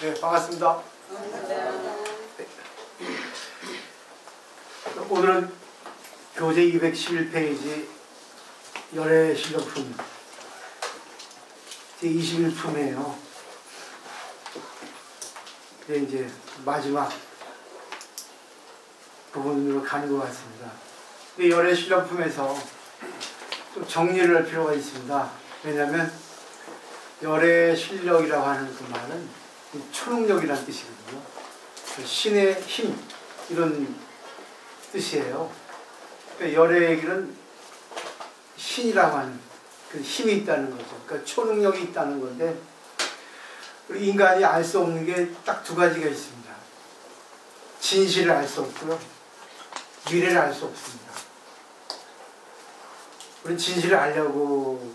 네, 반갑습니다. 오늘은 교재 211페이지 열애실력품 제21품이에요. 이제 마지막 부분으로 가는 것 같습니다. 열애실력품에서 좀 정리를 할 필요가 있습니다. 왜냐하면 열애실력이라고 하는 그 말은 초능력이라는 뜻이거든요. 신의 힘 이런 뜻이에요. 열애의 얘기는 신이라고 하는 그 힘이 있다는 거죠. 그러니까 초능력이 있다는 건데 우리 인간이 알 수 없는 게 딱 두 가지가 있습니다. 진실을 알 수 없고요. 미래를 알 수 없습니다. 우리는 진실을 알려고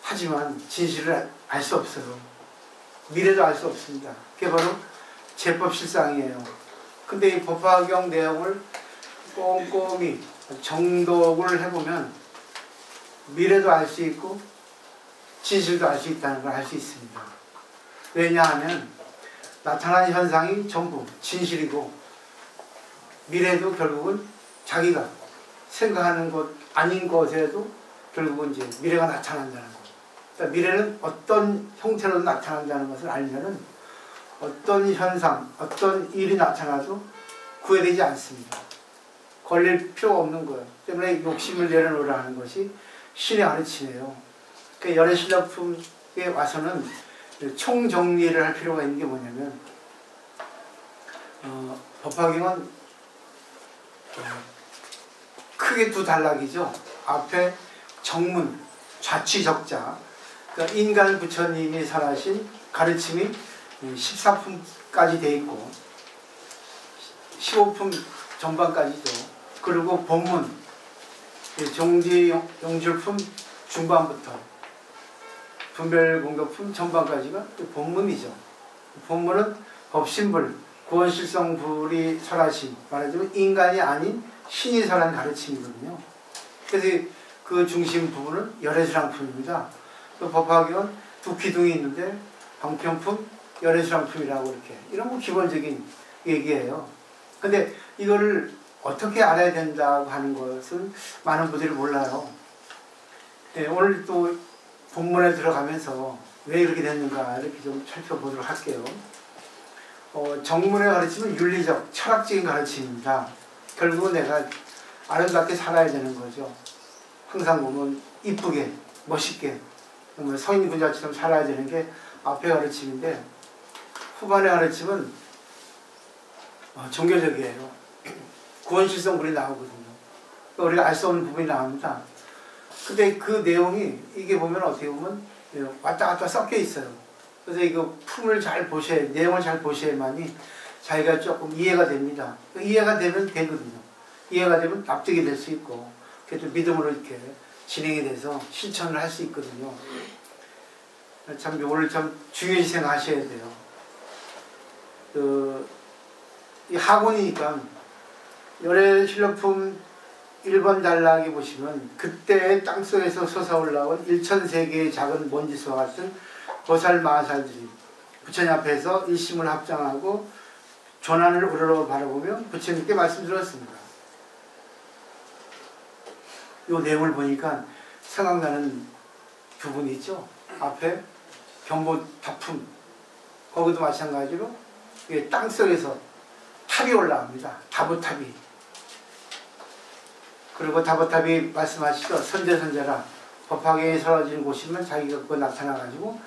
하지만 진실을 알 수 없어요. 미래도 알 수 없습니다. 그게 바로 제법실상이에요. 근데 이 법화경 내용을 꼼꼼히 정독을 해보면 미래도 알 수 있고 진실도 알 수 있다는 걸 알 수 있습니다. 왜냐하면 나타난 현상이 전부 진실이고 미래도 결국은 자기가 생각하는 것 아닌 것에도 결국은 이제 미래가 나타난다는 것. 그러니까 미래는 어떤 형태로 나타난다는 것을 알면은 어떤 현상, 어떤 일이 나타나도 구애되지 않습니다. 걸릴 필요가 없는 거예요. 때문에 욕심을 내려놓으라는 것이 신의 가르침이에요. 그러니까 열애실력품에 와서는 총정리를 할 필요가 있는 게 뭐냐면 법화경은 크게 두 단락이죠. 앞에 정문, 좌취적자, 그러니까 인간 부처님이 설하신 가르침이 14품까지 돼 있고 15품 전반까지죠. 그리고 본문, 종지용줄품 중반부터 분별공덕품 전반까지가 본문이죠. 본문은 법신불, 구원실성불이 설하신, 말하자면 인간이 아닌 신이 설한 가르침이거든요. 그래서 그 중심 부분은 열애실랑품입니다. 또 법화경은 두 기둥이 있는데 방편품, 열애실랑품이라고 이렇게 이런 거 기본적인 얘기예요. 근데 이거를 어떻게 알아야 된다고 하는 것은 많은 분들이 몰라요. 네, 오늘 또 본문에 들어가면서 왜 이렇게 됐는가 이렇게 좀 살펴보도록 할게요. 정문의 가르침은 윤리적, 철학적인 가르침입니다. 결국은 내가 아름답게 살아야 되는 거죠. 항상 보면 이쁘게, 멋있게, 성인 군자처럼 살아야 되는 게 앞에 가르침인데 후반의 가르침은 종교적이에요. 구원실성불이 나오거든요. 우리가 알 수 없는 부분이 나옵니다. 근데 그 내용이 이게 보면 어떻게 보면 왔다 갔다 섞여 있어요. 그래서 이거 품을 잘 보셔야, 내용을 잘 보셔야만이 자기가 조금 이해가 됩니다. 이해가 되면 되거든요. 이해가 되면 납득이 될 수 있고, 그래도 믿음으로 이렇게 진행이 돼서 실천을 할 수 있거든요. 참, 오늘 참 중요시 생각하셔야 돼요. 이 학원이니까, 열애실력품 1번 단락에 보시면, 그때 땅속에서 솟아올라온 1000세계의 작은 먼지수와 같은 보살 마살들이 부처님 앞에서 일심을 합장하고 조난을 우러러 바라보며 부처님께 말씀드렸습니다. 이 내용을 보니까 생각나는 부분이 있죠. 앞에 경보탑품, 거기도 마찬가지로 땅속에서 탑이 올라옵니다. 다보탑이. 그리고 다보탑이 말씀하시죠. 선제선제라 법화경에 설어진 곳이면 자기가 그거 나타나가지고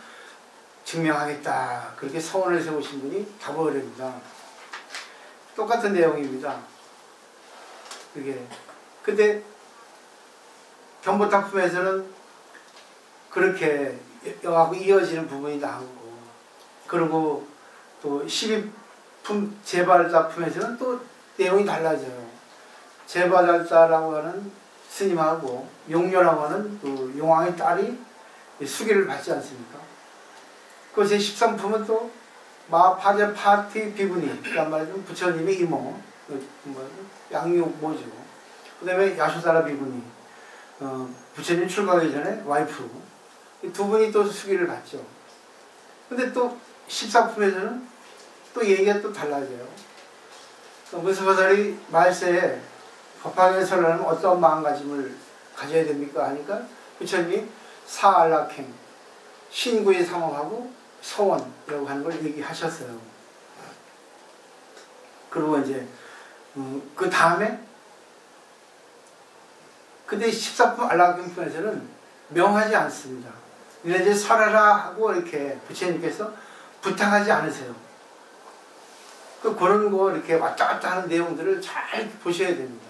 증명하겠다. 그렇게 서원을 세우신 분이 다보랍니다. 똑같은 내용입니다. 그게. 근데 경보탑품에서는 그렇게 여하고 이어지는 부분이 나오고, 그리고 또 12품 제발다품에서는 또 내용이 달라져요. 제발다라고 하는 스님하고 용녀라고 하는 그 용왕의 딸이 수기를 받지 않습니까? 그 제13품은 또 마파제 파티 비구니, 그란 말이죠. 부처님의 이모, 양육모죠. 그 다음에 야쇼다라 비구니, 부처님 출가하기 전에 와이프, 이 두 분이 또 수기를 받죠. 근데 또 14품에서는 또 얘기가 또 달라져요. 문수보살이 말세에 법화경에 설하면 어떤 마음가짐을 가져야 됩니까? 하니까 부처님이 사안락행, 신구에 상호하고 서원이라고 하는 걸 얘기하셨어요. 그리고 이제 그 다음에 근데 14품 안락경편에서는 명하지 않습니다. 이제 설하라 하고 이렇게 부처님께서 부탁하지 않으세요. 그런 거 이렇게 왔다 갔다 하는 내용들을 잘 보셔야 됩니다.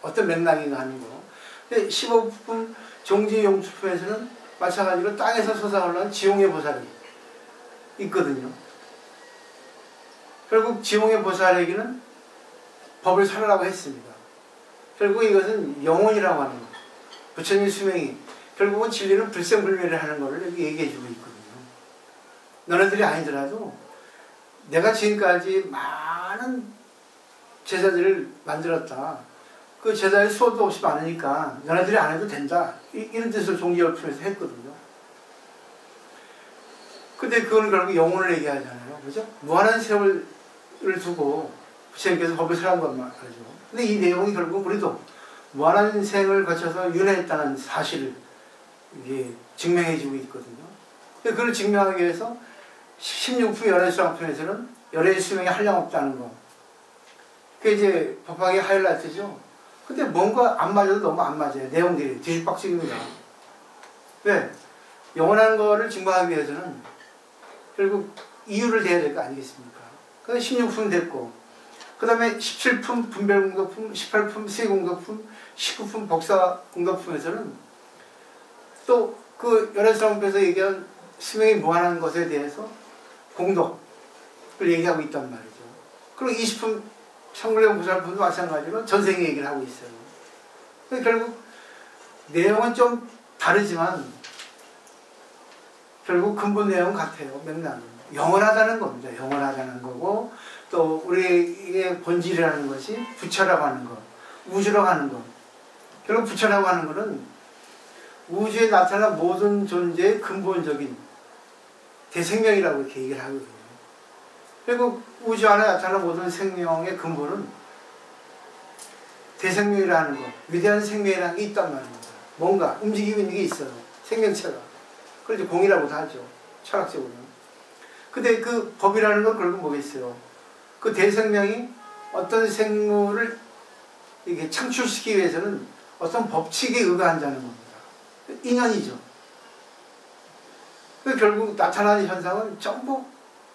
어떤 맥락인가 하는 거. 근데 15품 종지용수품에서는 마찬가지로 땅에서 솟아오르는 지용의 보살이 있거든요. 결국 지용의 보살에게는 법을 설하라고 했습니다. 결국 이것은 영혼이라고 하는 거. 부처님 수명이 결국은 진리는 불생불멸을 하는 것을 여기 얘기해주고 있거든요. 너네들이 아니더라도 내가 지금까지 많은 제자들을 만들었다. 그 제자의 수도 없이 많으니까 너네들이 안 해도 된다. 이런 뜻으로 종지열품에서 했거든요. 근데 그건 결국 영혼을 얘기하잖아요. 그죠? 무한한 세월을 두고 부처님께서 법을 설한 것만 말이죠. 근데 이 내용이 결국 우리도 무한한 생을 거쳐서 윤회했다는 사실을 이게 증명해주고 있거든요. 그걸 증명하기 위해서 16품 열애수왕편에서는 열애의 수명이 한량없다는 거. 그게 이제 법화의 하이라이트죠. 근데 뭔가 안 맞아도 너무 안 맞아요. 내용들이 뒤집박죽입니다. 왜? 영원한 거를 증명하기 위해서는 결국 이유를 대야 될 거 아니겠습니까? 그래서 16품 됐고, 그 다음에 17품 분별공덕품, 18품 세공덕품, 19품 복사공덕품에서는 또 그 열애수왕편에서 얘기한 수명이 무한한 것에 대해서 공덕을 얘기하고 있단 말이죠. 그리고 20품 청불경보살품도 마찬가지로 전생 얘기를 하고 있어요. 결국 내용은 좀 다르지만 결국 근본 내용은 같아요. 맥락은. 영원하다는 겁니다. 영원하다는 거고 또 우리의 본질이라는 것이 부처라고 하는 것, 우주라고 하는 것. 결국 부처라고 하는 것은 우주에 나타난 모든 존재의 근본적인 대생명이라고 이렇게 얘기를 하거든요. 결국 우주 안에 나타난 모든 생명의 근본은 대생명이라는 것, 위대한 생명이라는 게 있단 말입니다. 뭔가 움직이고 있는 게 있어요. 생명체가. 그걸 이제 공이라고도 하죠. 철학적으로는. 근데 그 법이라는 건 결국 뭐겠어요? 그 대생명이 어떤 생물을 이렇게 창출시키기 위해서는 어떤 법칙에 의거한다는 겁니다. 인연이죠. 결국 나타나는 현상은 전부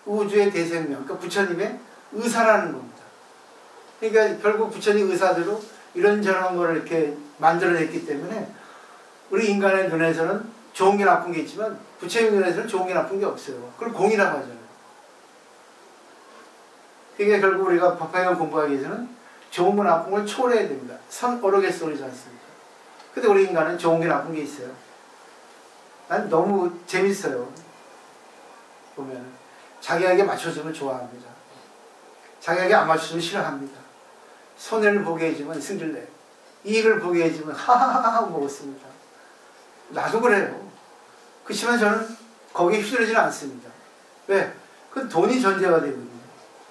우주의 대생명, 그러니까 부처님의 의사라는 겁니다. 그러니까 결국 부처님 의사대로 이런저런 거를 이렇게 만들어냈기 때문에 우리 인간의 눈에서는 좋은 게 나쁜 게 있지만 부처님 눈에서는 좋은 게 나쁜 게 없어요. 그걸 공이라고 하잖아요. 그러니까 결국 우리가 법화경 공부하기 위해서는 좋은 거 나쁜 걸 초월해야 됩니다. 선어로게소리지 않습니까? 근데 우리 인간은 좋은 게 나쁜 게 있어요. 난 너무 재밌어요. 보면 자기에게 맞춰주면 좋아합니다. 자기에게 안 맞춰주면 싫어합니다. 손해를 보게 해주면 승질내요. 이익을 보게 해주면 하하하하 하고 먹었습니다. 나도 그래요. 그렇지만 저는 거기에 휘둘리지는 않습니다. 왜? 그 돈이 전제가 되거든요.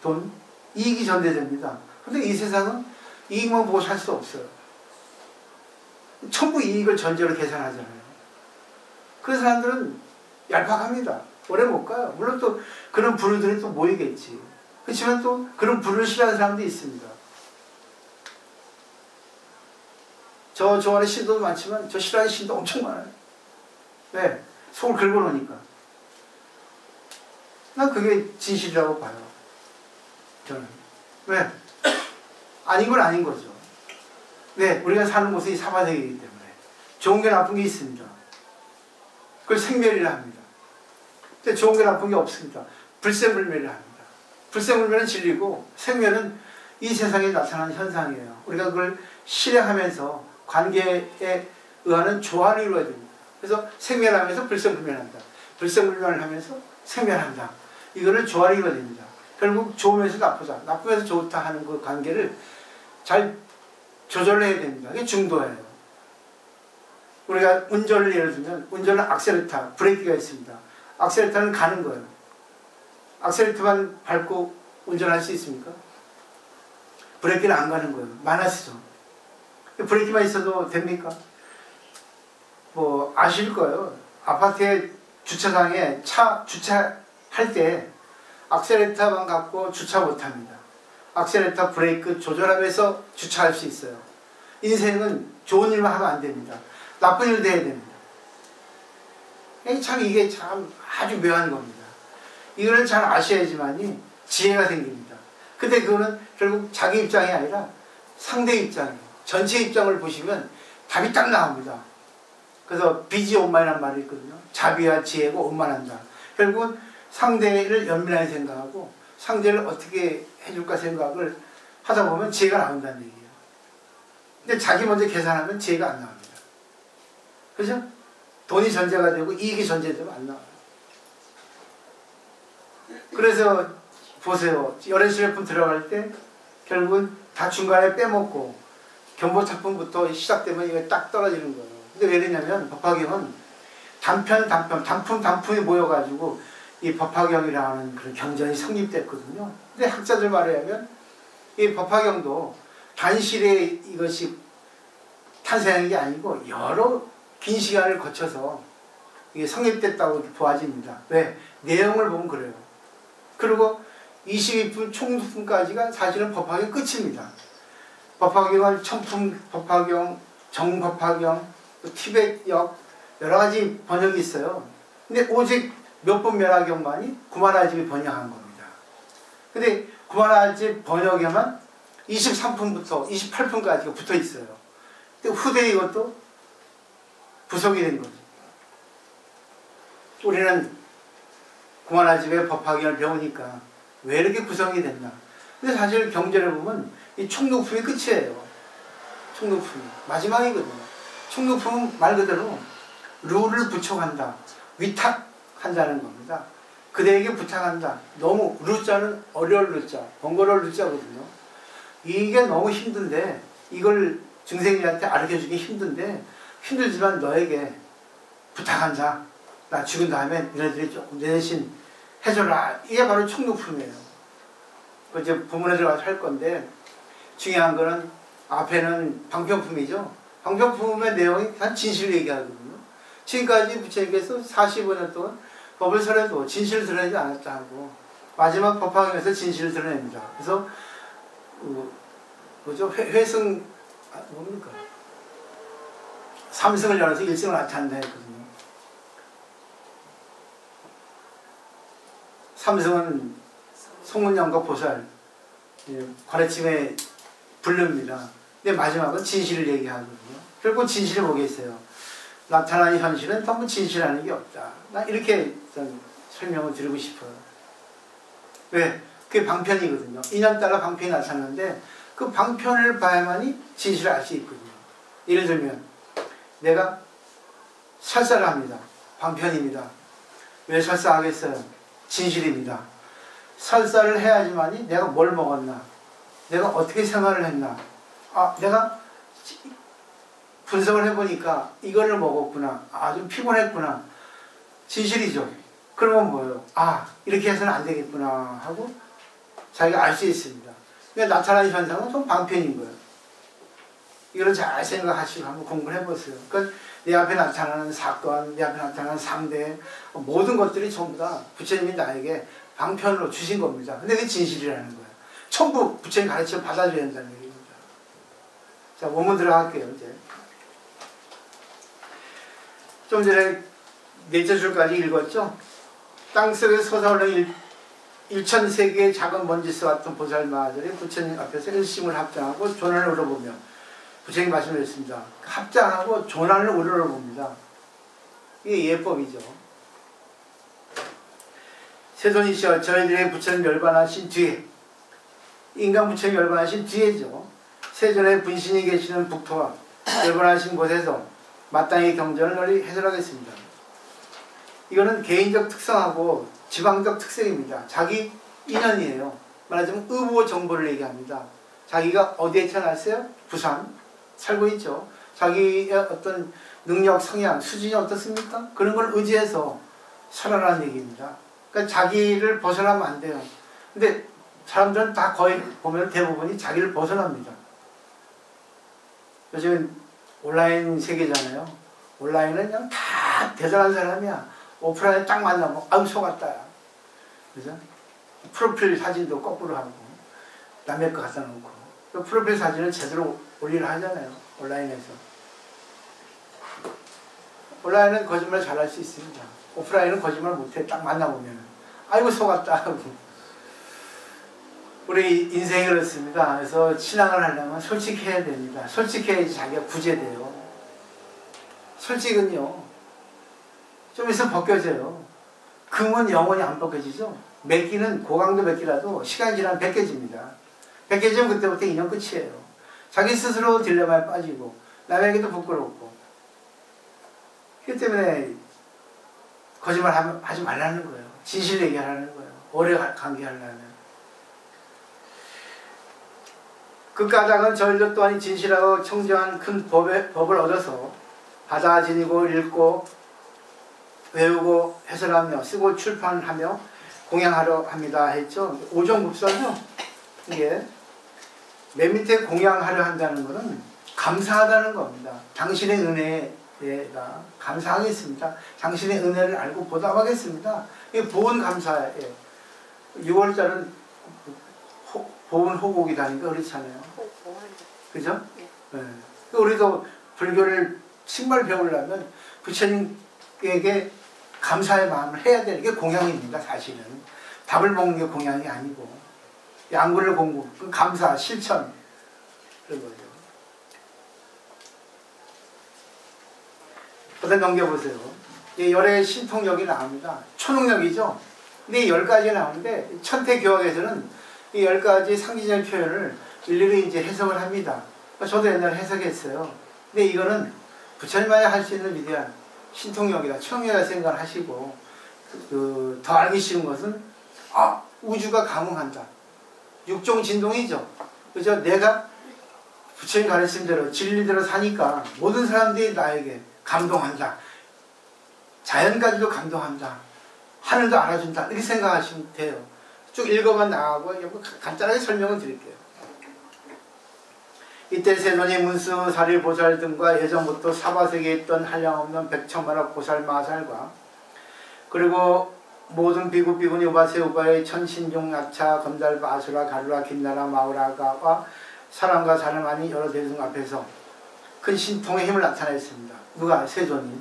돈, 이익이 전제됩니다. 근데 이 세상은 이익만 보고 살 수 없어요. 전부 이익을 전제로 계산하잖아요. 그 사람들은 얄팍합니다. 오래 못 가요. 물론 또 그런 부류들이 또 모이겠지. 그렇지만 또 그런 부류를 싫어하는 사람도 있습니다. 저 좋아하는 신도도 많지만 저 싫어하는 신도 엄청 많아요. 왜? 속을 긁어놓으니까. 난 그게 진실이라고 봐요. 저는. 왜? 아닌 건 아닌 거죠. 왜? 우리가 사는 곳이 사바세계이기 때문에. 좋은 게 나쁜 게 있습니다. 그걸 생멸이라 합니다. 근데 좋은 게 나쁜 게 없습니다. 불생불멸이라 합니다. 불생불멸은 진리고 생멸은 이 세상에 나타나는 현상이에요. 우리가 그걸 실행하면서 관계에 의하는 조화를 이루어야 됩니다. 그래서 생멸하면서 불생불멸한다. 불생불멸을 하면서 생멸한다. 이거를 조화를 이루어야 됩니다. 결국 좋으면서 나쁘다. 나쁘면서 좋다 하는 그 관계를 잘 조절해야 됩니다. 이게 중도예요. 우리가 운전을 예를 들면 운전은 악셀레타, 브레이크가 있습니다. 악셀레타는 가는 거예요. 악셀레이터만 밟고 운전할 수 있습니까? 브레이크는 안 가는 거예요. 마이너스죠. 브레이크만 있어도 됩니까? 뭐 아실 거예요. 아파트의 주차장에 차 주차할 때 악셀레이터만 갖고 주차 못합니다. 악셀레이터 브레이크 조절하면서 주차할 수 있어요. 인생은 좋은 일만 하면 안 됩니다. 나쁜 일도 해야 됩니다. 참 이게 참 아주 묘한 겁니다. 이거를 잘 아셔야지만이 지혜가 생깁니다. 근데 그거는 결국 자기 입장이 아니라 상대 입장이에요. 전체 입장을 보시면 답이 딱 나옵니다. 그래서 비지 온만이라는 말이 있거든요. 자비와 지혜가 온만한다. 결국은 상대를 연민하게 생각하고 상대를 어떻게 해줄까 생각을 하다 보면 지혜가 나온다는 얘기예요. 근데 자기 먼저 계산하면 지혜가 안 나옵니다. 그죠? 돈이 전제가 되고 이익이 전제되면 안 나와요. 그래서 보세요. 열애실품 들어갈 때 결국은 다 중간에 빼먹고 견보차품부터 시작되면 이게 딱 떨어지는 거예요. 근데 왜 그러냐면 법화경은 단품이 모여가지고 이 법화경이라는 그런 경전이 성립됐거든요. 근데 학자들 말에 하면 이 법화경도 단실에 이것이 탄생한 게 아니고 여러 긴 시간을 거쳐서 이게 성립됐다고 보아집니다. 왜? 내용을 보면 그래요. 그리고 22품 총수품까지가 사실은 법화경 끝입니다. 법화경은 천품 법화경, 정법화경, 티벳역 여러 가지 번역이 있어요. 근데 오직 몇 번 멸화경만이 구마라집이 번역한 겁니다. 근데 구마라집 번역에만 23품부터 28품까지가 붙어 있어요. 근데 후대에 이것도 부속이 된 거죠. 우리는 구마라집의 법화경을 배우니까 왜 이렇게 구성이 됐나. 근데 사실 경전을 보면 이 총독품이 끝이에요. 총독품이 마지막이거든요. 총독품은 말 그대로 룰을 부촉한다, 위탁한다는 겁니다. 그대에게 부탁한다. 너무 루자는 어려울 루자, 번거로울 루자거든요. 이게 너무 힘든데 이걸 중생들한테 알려주기 힘든데 힘들지만 너에게 부탁한다. 나 죽은 다음에 너희들이 조금 내 대신 해줘라. 이게 바로 총독품이에요. 이제 부문에 들어가서 할 건데 중요한 거는 앞에는 방편품이죠. 방편품의 내용이 단 진실을 얘기하거든요. 지금까지 부처님께서 45년 동안 법을 설해도 진실을 드러내지 않았다 하고 마지막 법화경에서 진실을 드러냅니다. 그래서 뭐죠? 회승 뭡니까? 3승을 열어서 1승을 나타낸다 했거든요. 3승은 송문영과 보살, 과래침에 불릅니다. 근데 마지막은 진실을 얘기하거든요. 결국 진실이 뭐겠어요? 나타나는 현실은 전부 진실하는 게 없다. 나 이렇게 설명을 드리고 싶어요. 왜? 그게 방편이거든요. 인연 따라 방편이 나타나는데 그 방편을 봐야만이 진실을 알 수 있거든요. 예를 들면 내가 설사를 합니다. 방편입니다. 왜 설사하겠어요? 진실입니다. 설사를 해야지만이 내가 뭘 먹었나, 내가 어떻게 생활을 했나, 내가 분석을 해보니까 이거를 먹었구나, 좀 피곤했구나, 진실이죠. 그러면 뭐예요? 이렇게 해서는 안 되겠구나 하고 자기가 알 수 있습니다. 그러니까 나타나는 현상은 좀 방편인 거예요. 이거를 잘 생각하시고 한번 공부를 해보세요. 그러니까 내 앞에 나타나는 사건, 내 앞에 나타나는 상대, 모든 것들이 전부 다 부처님이 나에게 방편으로 주신 겁니다. 근데 그게 진실이라는 거예요. 전부 부처님 가르침을 받아줘야 된다는 얘기입니다. 자, 원문 들어갈게요, 이제. 좀 전에 넷째 줄까지 읽었죠? 땅속에 솟아오르는 일천세계의 작은 먼지와 같은 보살마들이 부처님 앞에서 일심을 합장하고 조난을 우러보며 부처님 말씀하셨습니다. 합장하고 조난을 우러봅니다. 이게 예법이죠. 세존이시여 저희들의 부처님 멸관하신 뒤에, 인간 부처님 멸관하신 뒤에죠. 세존의 분신이 계시는 북토와 멸관하신 곳에서 마땅히 경전을 널리 해설하겠습니다. 이거는 개인적 특성하고 지방적 특성입니다. 자기 인연이에요. 말하자면 의무 정보를 얘기합니다. 자기가 어디에 태어났어요? 부산 살고 있죠. 자기의 어떤 능력, 성향, 수준이 어떻습니까? 그런 걸 의지해서 살아라는 얘기입니다. 그러니까 자기를 벗어나면 안 돼요. 근데 사람들은 다 거의 보면 대부분이 자기를 벗어납니다. 요즘 온라인 세계잖아요. 온라인은 그냥 다 대단한 사람이야. 오프라인에 딱 만나면 아우 속았다. 그죠? 프로필 사진도 거꾸로 하고 남의 거 갖다 놓고 그 프로필 사진을 제대로 올리려 하잖아요. 온라인에서. 온라인은 거짓말 잘할 수 있습니다. 오프라인은 거짓말 못해. 딱 만나보면 아이고 속았다 하고. 우리 인생이 그렇습니다. 그래서 신앙을 하려면 솔직해야 됩니다. 솔직해야지 자기가 구제돼요. 솔직은요 좀 있으면 벗겨져요. 금은 영원히 안 벗겨지죠. 맥기는 고강도 맥기라도 시간이 지나면 벗겨집니다. 벗겨지면 그때부터 인연 끝이에요. 자기 스스로 딜레마에 빠지고 남에게도 부끄럽고. 그렇기 때문에 거짓말 하지 말라는 거예요. 진실 얘기하라는 거예요. 오래 관계하려면. 그 까닭은 저희들 또한 진실하고 청정한 큰 법을 얻어서 받아 지니고 읽고 외우고 해설하며 쓰고 출판하며 공양하려 합니다 했죠. 오종급서죠. 이게 맨 밑에 공양하려 한다는 것은 감사하다는 겁니다. 당신의 은혜에다 감사하겠습니다. 당신의 은혜를 알고 보답하겠습니다. 이게 보은 감사예요. 6월달은 보은 호곡이다니까 그렇잖아요. 그죠? 네. 우리도 불교를 정말 배우려면 부처님에게 감사의 마음을 해야 되는 게 공양입니다. 사실은 밥을 먹는 게 공양이 아니고 양구를 공부, 그 감사, 실천 그런 거죠. 그다음 넘겨보세요. 열의 신통력이 나옵니다. 초능력이죠. 근데 이 10가지 나오는데 천태교학에서는 이 10가지 상징적 표현을 일일이 이제 해석을 합니다. 저도 옛날에 해석했어요. 근데 이거는 부처님만이 할 수 있는 위대한 신통력이다, 초능력이라 생각을 하시고, 더 알기 쉬운 것은, 우주가 감응한다. 육종 진동이죠. 그죠? 내가 부처님 가르침대로, 진리대로 사니까 모든 사람들이 나에게 감동한다. 자연까지도 감동한다. 하늘도 알아준다. 이렇게 생각하시면 돼요. 쭉 읽어만 나가고 간단하게 설명을 드릴게요. 이때 세존이 문수, 사리, 보살 등과 예전부터 사바세계에 있던 한량없는 백천만억 보살, 마살과 그리고 모든 비구, 비구니, 우바세, 우바의 천신종, 낙차, 검달, 바수라, 가루라, 김나라, 마우라가와 사람과 사람만이 여러 대중 앞에서 큰 신통의 힘을 나타냈습니다. 누가? 세존이.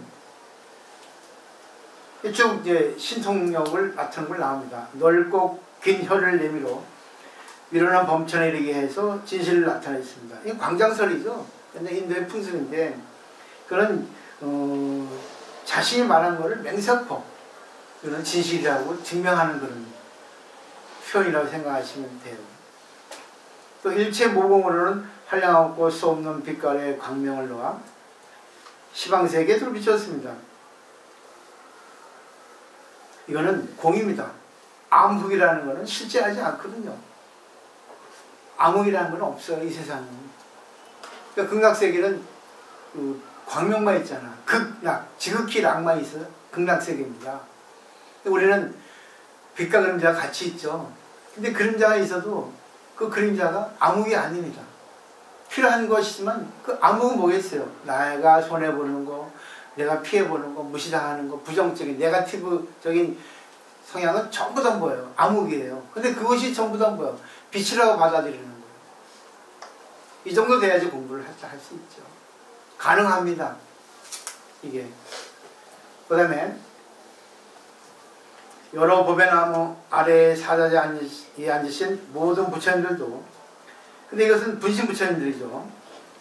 쭉 이제 신통력을 나타낸 걸 나옵니다. 넓고 긴 혀를 내밀어 미련한 범천에 이르게 해서 진실을 나타냈습니다. 이 광장설이죠. 옛날 인도의 풍습인데 그런 자신이 말한 것을 맹세코 그런 진실이라고 증명하는 그런 표현이라고 생각하시면 돼요. 또 일체 모공으로는 한량없고 수 없는 빛깔의 광명을 놓아 시방세계에 들어비쳤습니다. 이거는 공입니다. 암흑이라는 것은 실제하지 않거든요. 암흑이라는 건 없어요, 이 세상은. 그러니까 극락세계는 그 광명만 있잖아. 극락, 지극히 락만 있어요. 극락세계입니다. 우리는 빛과 그림자가 같이 있죠. 근데 그림자가 있어도 그 그림자가 암흑이 아닙니다. 필요한 것이지만 그 암흑은 뭐겠어요? 내가 손해보는 거, 내가 피해보는 거, 무시당하는 거, 부정적인, 네거티브적인 성향은 전부 다 뭐예요? 암흑이에요. 근데 그것이 전부 다 뭐예요? 빛이라고 받아들이는 거예요. 이 정도 돼야지 공부를 할 수 있죠. 가능합니다. 이게. 그 다음에 여러 법의나무 아래에 사자에 앉으신 모든 부처님들도, 근데 이것은 분신 부처님들이죠.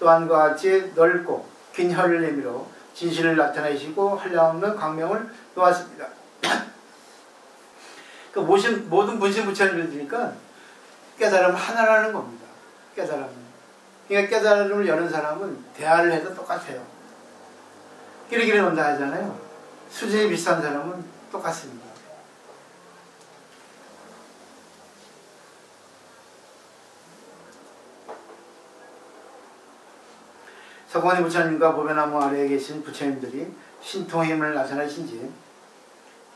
또한 그와 같이 넓고 긴 혀를 내밀어 진실을 나타내시고 한량없는 광명을 놓았습니다. 그 모든 분신 부처님들이니까 깨달음 하나라는 겁니다. 깨달음. 그러니까 깨달음을 여는 사람은 대화를 해도 똑같아요. 끼리끼리 논다 하잖아요. 수준이 비슷한 사람은 똑같습니다. 석원이 부처님과 보배나무 아래에 계신 부처님들이 신통의 힘을 나타내신지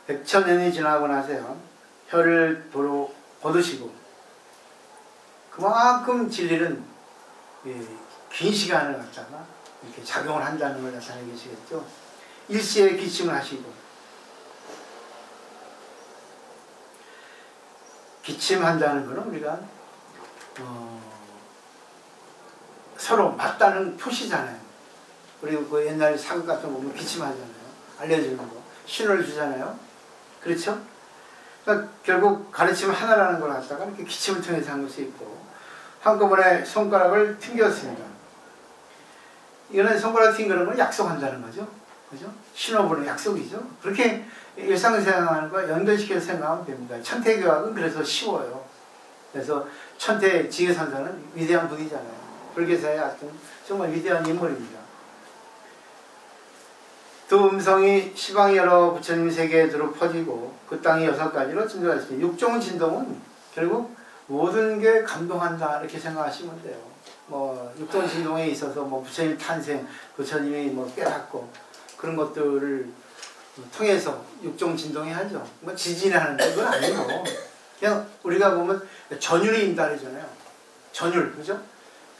백천년이 지나고 나서요, 혀를 도로 거두시고, 그만큼 진리는 긴 시간을 갖다가 이렇게 작용을 한다는 걸 나타내고 계시겠죠. 일시에 기침을 하시고, 기침한다는 것은 우리가 서로 맞다는 표시잖아요. 그리고 그 옛날 사극 같은 거 보면 기침하잖아요. 알려주는 거, 신호를 주잖아요. 그렇죠? 그러니까 결국 가르침 하나라는 걸 갖다가 이렇게 기침을 통해서 한 것이 있고, 한꺼번에 손가락을 튕겼습니다. 이거는 손가락 튕기는 건 약속한다는 거죠. 그죠? 신호 보는 약속이죠. 그렇게 일상생활하는 거 연결시켜서 생각하면 됩니다. 천태교학은 그래서 쉬워요. 그래서 천태 지혜선사는 위대한 분이잖아요. 불교사의 하여튼 정말 위대한 인물입니다. 두 음성이 시방 여러 부처님 세계에 두루 퍼지고 그 땅이 6가지로 진동했습니다. 육종 진동은 결국 모든 게 감동한다 이렇게 생각하시면 돼요. 뭐 육종 진동에 있어서 뭐 부처님 탄생, 부처님이 뭐 깨닫고 그런 것들을 통해서 육종 진동이 하죠. 뭐 지진이 하는데 그건 아니고 그냥 우리가 보면 전율이 임달이잖아요. 전율, 그죠?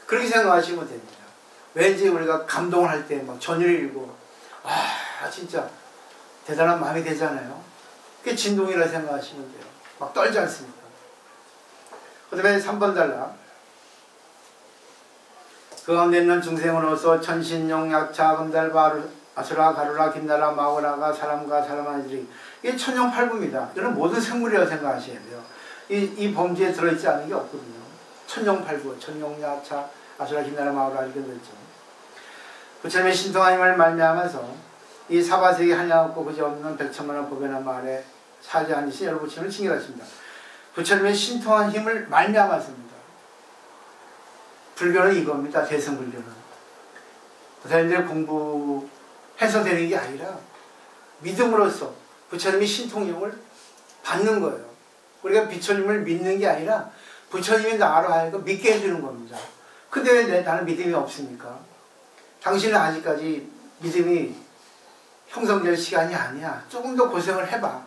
그렇게 생각하시면 됩니다. 왠지 우리가 감동을 할 때 막 전율이 일고 진짜 대단한 마음이 되잖아요. 그게 진동이라 생각하시면 돼요. 막 떨지 않습니까? 그 다음에 3번 달라. 그 가운데 있는 중생으로서 천신용 약차 금달 아수라 가루라 김나라 마고라가 사람과 사람아들이 이게 천용팔부입니다. 이런 모든 생물이라고 생각하셔야 돼요. 이 범주에 들어있지 않은 게 없거든요. 천용팔부, 천용 약차 아수라 김나라 마고라 이렇게 들어있죠. 부처님의 신통하님을 말미암아서 이 사바세계 한량없고 그지없는 백천만원 법에나 말에 사지 않으신 여러 부처님을 칭결하십니다. 부처님의 신통한 힘을 말미암았습니다. 불교는 이겁니다. 대승불교는. 부처님들 공부해서 되는 게 아니라 믿음으로써 부처님의 신통력을 받는 거예요. 우리가 부처님을 믿는 게 아니라 부처님이 나로 하여금 믿게 해주는 겁니다. 근데 왜 나는 믿음이 없습니까? 당신은 아직까지 믿음이 형성될 시간이 아니야. 조금 더 고생을 해봐.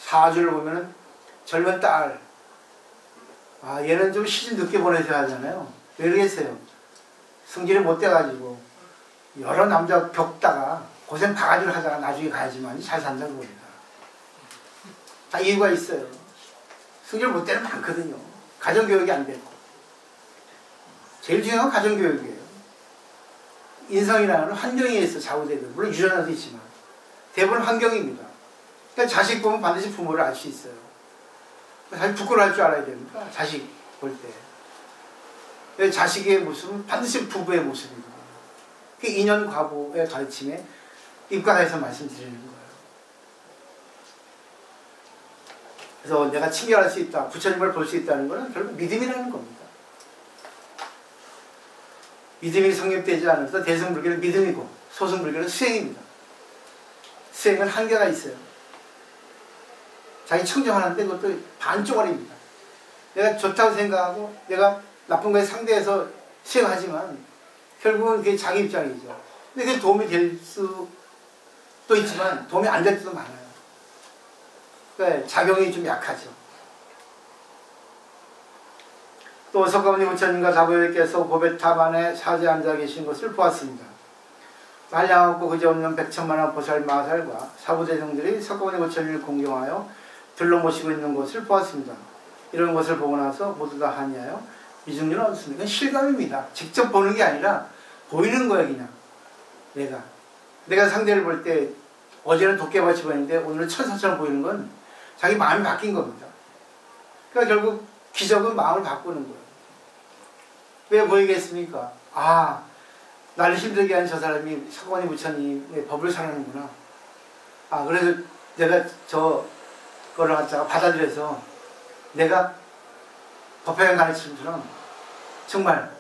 사주를 보면은 젊은 딸, 얘는 좀 시집 늦게 보내줘야 하잖아요. 왜 그러겠어요? 성질이 못 돼가지고 여러 남자 겪다가 고생 바가지를 하다가 나중에 가야지만 잘 산다는 겁니다. 다 이유가 있어요. 성질 못 되는 많거든요. 가정교육이 안 되고. 제일 중요한 건 가정교육이에요. 인성이라는 환경에 의해서 좌우되고, 물론 유전자도 있지만 대부분 환경입니다. 그러니까 자식 보면 반드시 부모를 알 수 있어요. 사실 부끄러워할 줄 알아야 됩니다. 자식 볼 때. 자식의 모습은 반드시 부부의 모습이거든요. 그 인연 과보의 가르침에 입각해서 말씀드리는 거예요. 그래서 내가 친결할 수 있다, 부처님을 볼 수 있다는 것은 결국 믿음이라는 겁니다. 믿음이 성립되지 않아서 대승불교는 믿음이고 소승불교는 수행입니다. 수행은 한계가 있어요. 자기 청정하는데 그것도 반쪽알입니다. 내가 좋다고 생각하고 내가 나쁜 거에 상대해서 수행하지만 결국은 그게 자기 입장이죠. 근데 그게 도움이 될 수도 있지만 도움이 안 될 때도 많아요. 그러니까 작용이 좀 약하죠. 또 석가모니 부처님과 다보유께서 보배탑 안에 사지에 앉아 계신 것을 보았습니다. 한량없고 그지없는 백천만원 보살 마살과 사부대중들이 석가모니 부처님을 공경하여 둘러모시고 있는 것을 보았습니다. 이런 것을 보고 나서 모두 다 하냐요? 미중률은 없습니다. 이건 실감입니다. 직접 보는 게 아니라 보이는 거예요. 그냥 내가 상대를 볼 때 어제는 도깨밭이 보이는데 오늘은 천사처럼 보이는 건 자기 마음이 바뀐 겁니다. 그러니까 결국 기적은 마음을 바꾸는 거예요. 왜 보이겠습니까? 나를 힘들게 하는 저 사람이 석가모니 부처님의 법을 사랑하는구나. 그래서 내가 저거를 갖다가 받아들여서 내가 법화경 가르침처럼 정말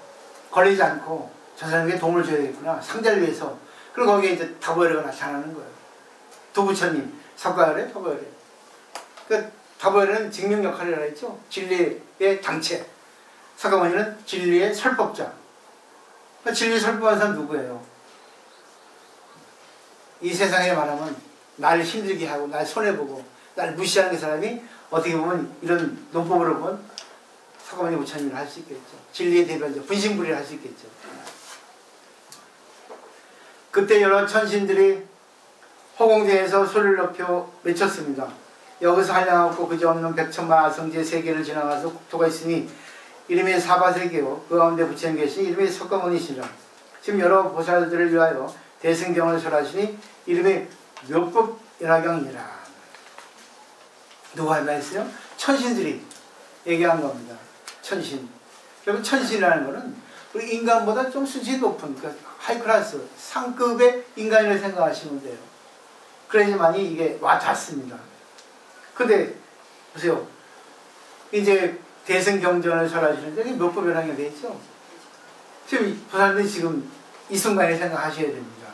걸리지 않고 저 사람에게 도움을 줘야 되겠구나. 상대를 위해서. 그리고 거기에 이제 다보열애가 나타나는 거예요. 두 부처님, 석가열애, 법화열애. 그러니까 다보열애는 증명 역할이라고 했죠. 진리의 당체. 석가모니는 진리의 설법자. 진리 설법하는 사람 누구예요? 이 세상에 말하면 나를 힘들게 하고 날 손해보고 날 무시하는 그 사람이 어떻게 보면 이런 논법으로 보면 서가모니 부처님을 할 수 있겠죠. 진리의 대변자 분신불이를 할 수 있겠죠. 그때 여러 천신들이 허공대에서 소리를 높여 외쳤습니다. 여기서 한량없고 그저없는 백천만 아성지의 세계를 지나가서 국토가 있으니 이름이 사바세계요 그 가운데 부처님 계시니 이름이 석가모니시라. 지금 여러 보살들을 위하여 대승경을 설하시니 이름이 묘법연화경이니라. 누가 말했어요? 천신들이 얘기한 겁니다. 천신. 결국 천신이라는 것은 우리 인간보다 좀 수준이 높은 그러니까 하이클래스 상급의 인간이라고 생각하시면 돼요. 그래야만이 이게 와 닿습니다. 근데 보세요. 이제 대승경전을 설하시는데 이게 묘법연화경이 돼 있죠. 지금 보살들이 지금 이 순간에 생각하셔야 됩니다.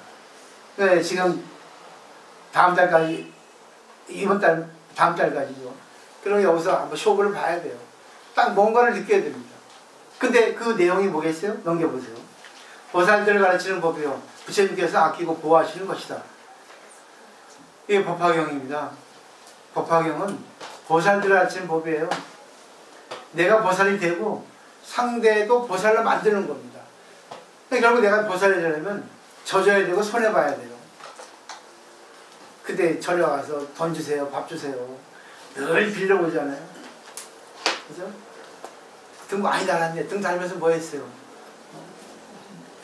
네, 지금 다음 달까지 이번 달 다음 달까지죠. 그럼 여기서 한번 쇼부를 봐야 돼요. 딱 뭔가를 느껴야 됩니다. 근데 그 내용이 뭐겠어요? 넘겨보세요. 보살들을 가르치는 법이요. 부처님께서 아끼고 보호하시는 것이다. 이게 법화경입니다. 법화경은 보살들을 가르치는 법이에요. 내가 보살이 되고 상대도 보살로 만드는 겁니다. 결국 내가 보살이 되려면 져줘야 되고 손해봐야 돼요. 그때 절에 와서 돈 주세요, 밥 주세요. 늘 빌려오잖아요. 그죠? 등 많이 달았는데 등 달면서 뭐 했어요?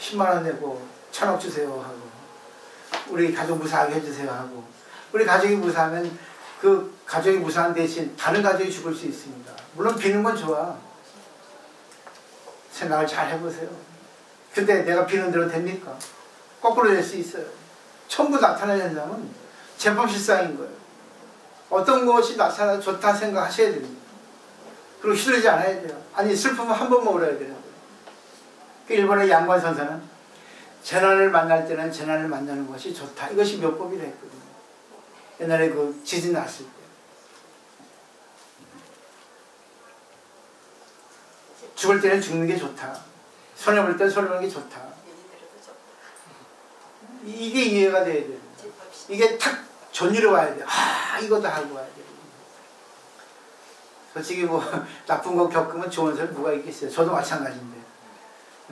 10만원 내고 1000억 주세요 하고 우리 가족 무사하게 해주세요 하고 우리 가족이 무사하면 그 가족이 무사한 대신 다른 가족이 죽을 수 있습니다. 물론 비는 건 좋아. 생각을 잘 해보세요. 근데 내가 비는 대로 됩니까? 거꾸로 될 수 있어요. 전부 나타나는 현상은 제법실상인 거예요. 어떤 것이 나타나도 좋다 생각하셔야 됩니다. 그리고 휘둘리지 않아야 돼요. 아니 슬픔은 한 번만 울어야 되는 거예요. 일본의 양관 선사는 재난을 만날 때는 재난을 만나는 것이 좋다. 이것이 묘법이라 했거든요. 옛날에 그 지진 났을 때. 죽을 때는 죽는 게 좋다. 손해볼 때는 손해보는 게 좋다. 이게 이해가 돼야 돼요. 이게 탁 전율이 와야 돼요. 아, 이것도 하고 와야 돼요. 솔직히 뭐 나쁜 거 겪으면 좋은 사람 누가 있겠어요. 저도 마찬가지인데.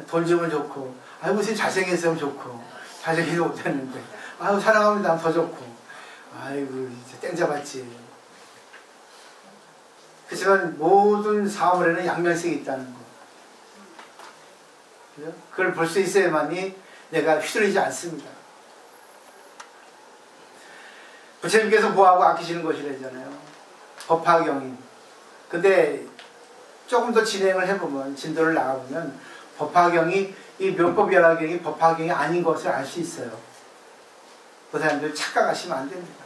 돈 주면 좋고, 아유 무슨 잘생겼으면 좋고, 잘생기지 못했는데, 아유 사랑하면 난 더 좋고, 아이고 이제 땡 잡았지. 그렇지만 모든 사물에는 양면성이 있다는 거. 그죠? 그걸 볼 수 있어야만이 내가 휘둘리지 않습니다. 부처님께서 보호하고 아끼시는 것이라잖아요. 법화경이. 근데 조금 더 진행을 해보면, 진도를 나가보면 법화경이 이 묘법연화경이 법화경이 아닌 것을 알 수 있어요. 그 사람들 착각하시면 안 됩니다.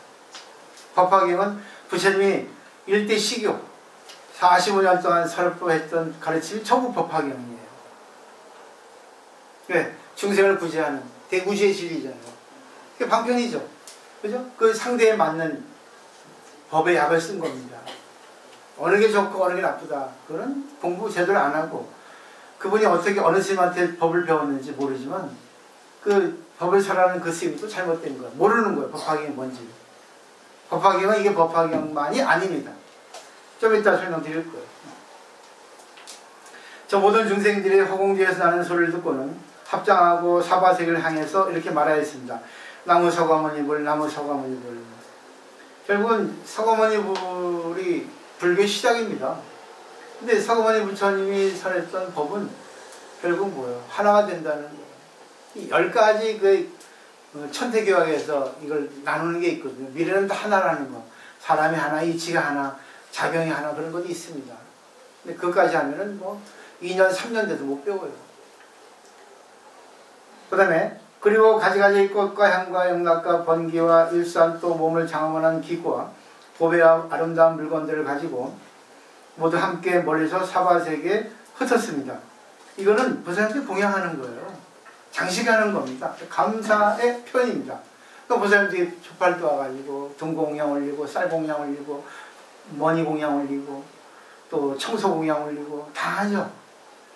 법화경은 부처님이 일대 시교 45년 동안 설법했던 가르침이 전부 법화경이에요. 왜? 중생을 구제하는 대구제의 진리잖아요. 그게 방편이죠. 그죠? 그 상대에 맞는 법의 약을 쓴 겁니다. 어느 게 좋고 어느 게 나쁘다. 그거는 공부 제대로 안 하고 그분이 어떻게 어느 스님한테 법을 배웠는지 모르지만 그 법을 설하는 그 스님도 잘못된 거예요. 모르는 거예요. 법화경이 뭔지. 법화경은 이게 법화경만이 아닙니다. 좀 이따 설명드릴 거예요. 저 모든 중생들이 허공지에서 나는 소리를 듣고는 합장하고 사바세계를 향해서 이렇게 말하였습니다. 나무 서가모니불, 나무 서가모니불. 결국은 서가모니불이 불교의 시작입니다. 근데 서가모니 부처님이 설했던 법은 결국 뭐예요? 하나가 된다는 거예요. 이 10가지 그 천태교학에서 이걸 나누는 게 있거든요. 미래는 다 하나라는 거. 사람이 하나, 이치가 하나, 작용이 하나 그런 것도 있습니다. 근데 그것까지 하면은 뭐 2년, 3년 돼도 못 배워요. 그 다음에 그리고 가지가지 꽃과 향과 영락과 번기와 일산 또 몸을 장엄한 기구와 보배와 아름다운 물건들을 가지고 모두 함께 멀리서 사바세계에 흩었습니다. 이거는 보살한테 공양하는 거예요. 장식하는 겁니다. 감사의 표현입니다. 또 보살님들이 촛발도 와가지고 등공양 올리고 쌀공양 올리고 머니공양 올리고 또 청소공양 올리고 다 하죠.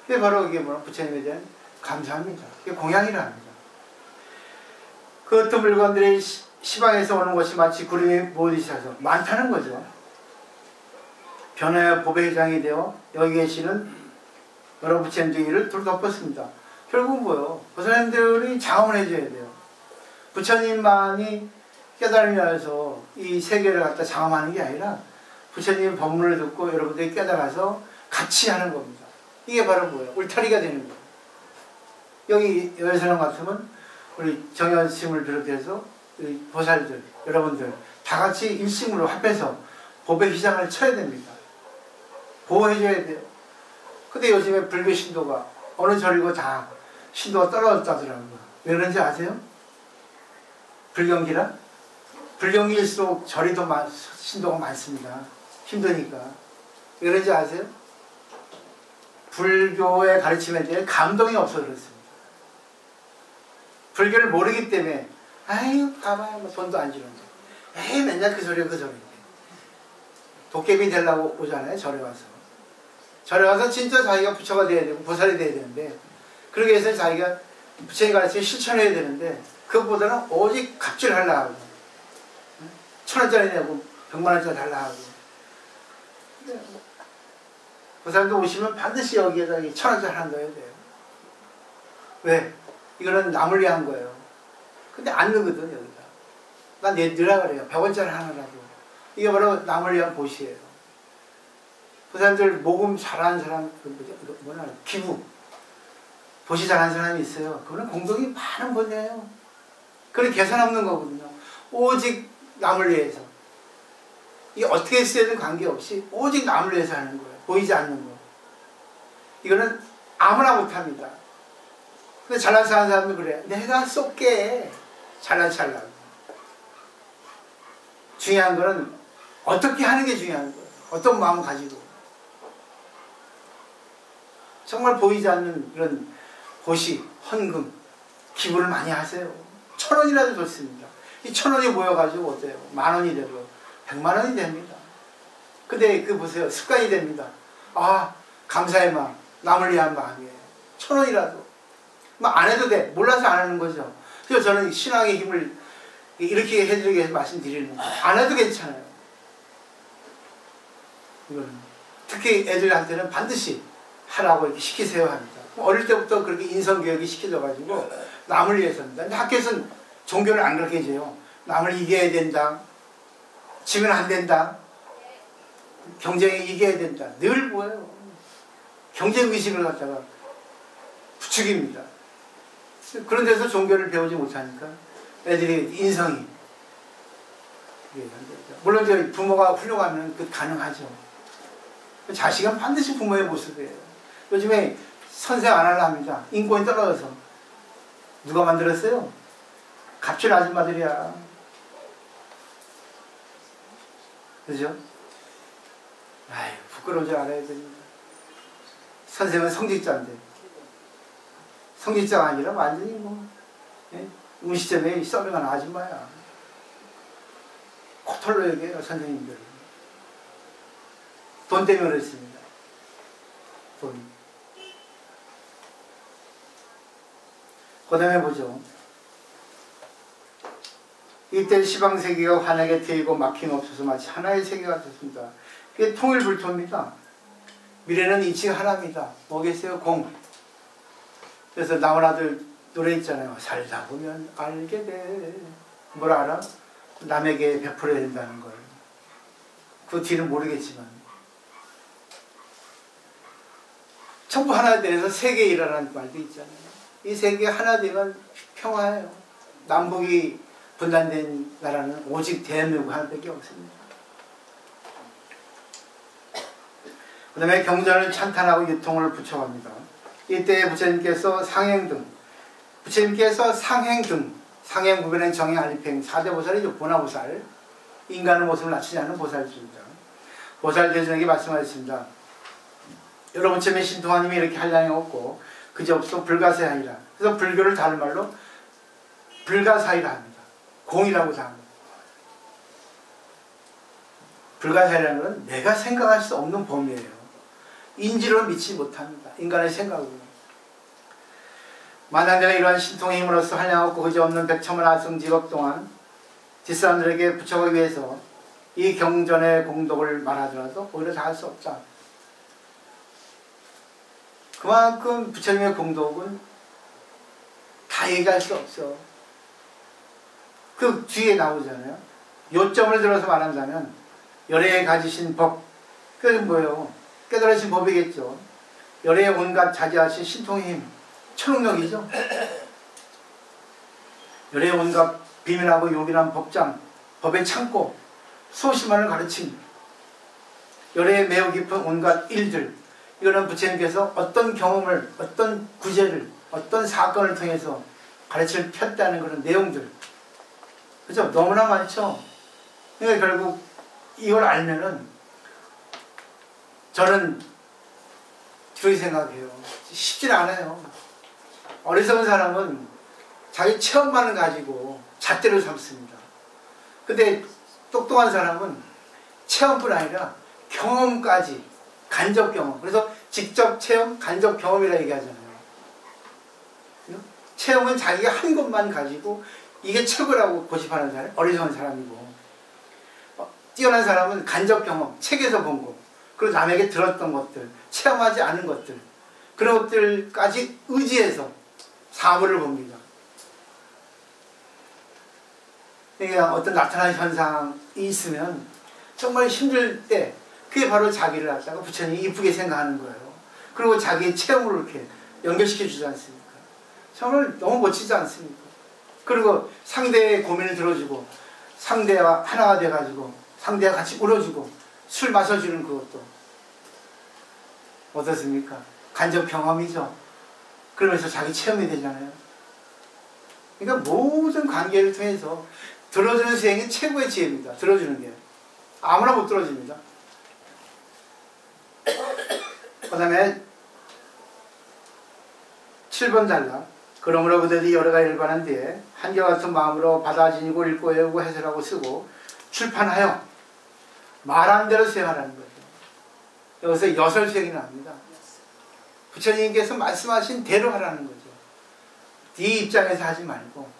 그게 바로 이게 뭐냐 부처님에 대한 감사합니다. 이게 공양이라 합니다. 그 어떤 물건들이 시방에서 오는 것이 마치 구름이 모이셔서 많다는 거죠. 변화의 보배회장이 되어 여기 계시는 여러 부처님들을 둘 덮었습니다. 결국은 뭐예요? 보살님들이 장엄을 해줘야 돼요. 부처님만이 깨달으면서 이 세계를 갖다 장엄하는 게 아니라 부처님 법문을 듣고 여러분들이 깨달아서 같이 하는 겁니다. 이게 바로 뭐예요? 울타리가 되는 거예요. 여기 여기서는 같으면 우리 정현스님을 비롯해서 보살들, 여러분들 다 같이 일심으로 합해서 법의 휘장을 쳐야 됩니다. 보호해줘야 돼요. 근데 요즘에 불교 신도가 어느 절이고 다 신도가 떨어졌다더라고요. 왜 그런지 아세요? 불경기라? 불경기일수록 절이 더 신도가 많습니다. 힘드니까. 왜 그런지 아세요? 불교의 가르침에 대해 감동이 없어서 그렇습니다. 불교를 모르기 때문에 아유 가봐야 뭐 돈도 안 주는데 에이 맨날 그 소리야 그 소리인데 도깨비 되려고 오잖아요. 절에 와서. 절에 와서 진짜 자기가 부처가 돼야 되고 보살이 돼야 되는데 그러기 위해서 자기가 부처님 가르침을 실천해야 되는데 그것보다는 오직 갑질하려고 하고 1,000원짜리 내고 100만원짜리 달라고 하고 보살도 오시면 반드시 여기에다 1,000원짜리 하나 넣어야 돼요. 왜? 이거는 남을 위한 거예요. 근데 안 넣거든 여기다. 난 넣으라 그래요. 100원짜리 하나라도. 이게 바로 남을 위한 보시예요. 보살들 모금 잘하는 사람, 뭐냐, 기부. 보시 잘하는 사람이 있어요. 그거는 공덕이 많은 분이에요. 그건 계산 없는 거거든요. 오직 남을 위해서. 이게 어떻게 쓰여든 관계없이 오직 남을 위해서 하는 거예요. 보이지 않는 거. 이거는 아무나 못합니다. 근데 잘난 사는 사람이 그래. 내가 쏠게. 잘난 체 하려고. 중요한 거는 어떻게 하는 게 중요한 거예요. 어떤 마음 가지고. 정말 보이지 않는 그런 보시, 헌금, 기부를 많이 하세요. 1,000원이라도 좋습니다. 이 1,000원이 모여가지고 어때요? 10,000원이 되고 100만원이 됩니다. 근데 그 보세요. 습관이 됩니다. 아, 감사의 마음, 남을 위한 마음이에요. 1,000원이라도. 안 해도 돼. 몰라서 안 하는 거죠. 그래서 저는 신앙의 힘을 이렇게 해드리기 위해서 말씀드리는 거예요. 안 해도 괜찮아요. 이거는. 특히 애들한테는 반드시 하라고 이렇게 시키세요 합니다. 어릴 때부터 그렇게 인성교육이 시켜져가지고 남을 위해서입니다. 근데 학교에서는 종교를 안 그렇게 해줘요. 남을 이겨야 된다. 지면 안 된다. 경쟁에 이겨야 된다. 늘 뭐예요? 경쟁의식을 갖다가 부추깁니다. 그런 데서 종교를 배우지 못하니까 애들이 인성이 물론 저희 부모가 훌륭하면 그 가능하죠. 자식은 반드시 부모의 모습이에요. 요즘에 선생 안 하려 합니다. 인권이 떨어져서. 누가 만들었어요? 갑질 아줌마들이야. 그죠? 아유, 부끄러운 줄 알아야 됩니다. 선생은 성직자인데. 성직자가 아니라 완전히 뭐, 예? 음식점에 서빙하는 아줌마야. 코털로 얘기해요, 선생님들. 돈 때문에 그랬습니다. 돈. 그 다음에 보죠. 이때 시방세계가 환하게 트이고 막힘없어서 마치 하나의 세계가 됐습니다. 그게 통일불토입니다. 미래는 이치가 하나입니다. 뭐겠어요? 공. 그래서 나훈아들 노래 있잖아요. 살다 보면 알게 돼. 뭘 알아? 남에게 베풀어야 된다는 걸. 그 뒤는 모르겠지만. 전부 하나 돼서 세계일이라는 말도 있잖아요. 이 세계 하나 되면 평화예요. 남북이 분단된 나라는 오직 대한민국 하나밖에 없습니다. 그 다음에 경전을 찬탄하고 유통을 부처합니다. 이때 부처님께서 상행등, 부처님께서 상행등, 상행무변행 정행 알립행 4대 보살이죠. 보나보살, 인간의 모습을 낮추지 않는 보살입니다. 보살대전에게 말씀하셨습니다. 여러분 처음에 신통하님이 이렇게 한량이 없고 그저없어 불가사이라. 그래서 불교를 다른 말로 불가사이라 합니다. 공이라고 다 합니다. 불가사이라는 건 내가 생각할 수 없는 범위예요. 인지로 믿지 못합니다. 인간의 생각으로. 만약내가 이러한 신통의 힘으로써 한량없고 그저없는 백천만 아성 직업 동안 뒷사람들에게 붙여가기 위해서 이 경전의 공덕을 말하더라도 오히려 다 할 수 없다. 그만큼 부처님의 공덕은 다 얘기할 수 없어. 그 뒤에 나오잖아요. 요점을 들어서 말한다면 열애에 가지신 법, 그게 뭐예요? 깨달으신 법이겠죠. 열애에 온갖 자제하신 신통의 힘, 천능력이죠. 열애에 온갖 비밀하고 요긴한 법장, 법의 창고, 수없이만을 가르침, 열애에 매우 깊은 온갖 일들, 이거는 부처님께서 어떤 경험을, 어떤 구제를, 어떤 사건을 통해서 가르침을 폈다는 그런 내용들, 그죠? 너무나 많죠? 그러니까 결국 이걸 알면은 저는 그렇게 생각해요. 쉽진 않아요. 어리석은 사람은 자기 체험만을 가지고 잣대로 삼습니다. 근데 똑똑한 사람은 체험뿐 아니라 경험까지, 간접 경험. 그래서 직접 체험, 간접 경험이라 얘기하잖아요. 체험은 자기가 한 것만 가지고 이게 최고라고 고집하는 사람, 어리석은 사람이고, 뛰어난 사람은 간접 경험, 책에서 본 거, 그리고 남에게 들었던 것들, 체험하지 않은 것들, 그런 것들까지 의지해서 사물을 봅니다. 그러니까 어떤 나타나는 현상이 있으면 정말 힘들 때 그게 바로 자기를 갖다가 부처님이 이쁘게 생각하는 거예요. 그리고 자기의 체험으로 이렇게 연결시켜 주지 않습니까? 정말 너무 멋지지 않습니까? 그리고 상대의 고민을 들어주고 상대와 하나가 돼가지고 상대와 같이 울어주고 술 마셔주는 그것도 어떻습니까? 간접 경험이죠. 그러면서 자기 체험이 되잖아요. 그러니까 모든 관계를 통해서 들어주는 수행이 최고의 지혜입니다. 들어주는 게. 아무나 못 들어줍니다. 그 다음에 7번 단락. 그러므로 그들이 여러 가지를 관한 뒤에 한결같은 마음으로 받아지니고 읽고 외우고 해설하고 쓰고 출판하여 말한 대로 수행하라는 거죠. 여기서 여설 수행이 나옵니다. 부처님께서 말씀하신 대로 하라는 거죠. 네 입장에서 하지 말고.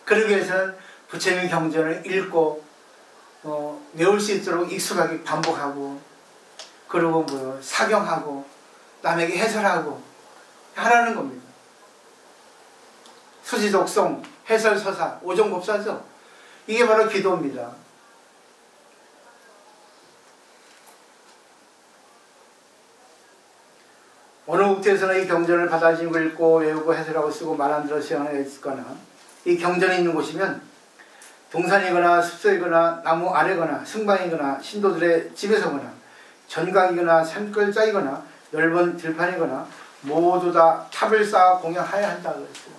그러기 위해서는 부처님 경전을 읽고 외울 수 있도록 익숙하게 반복하고, 그리고 사경하고 남에게 해설하고 하라는 겁니다. 수지독송, 해설서사, 오종법사죠. 이게 바로 기도입니다. 어느 국토에서는 이 경전을 받아지고 읽고 외우고 해설하고 쓰고 말한 대로 수행하여 있거나, 이 경전이 있는 곳이면 동산이거나 숲속이거나 나무 아래거나 승방이거나 신도들의 집에서거나 전각이거나 산골짜기거나 넓은 들판이거나 모두 다 탑을 쌓아 공양하여야 한다고 했어요.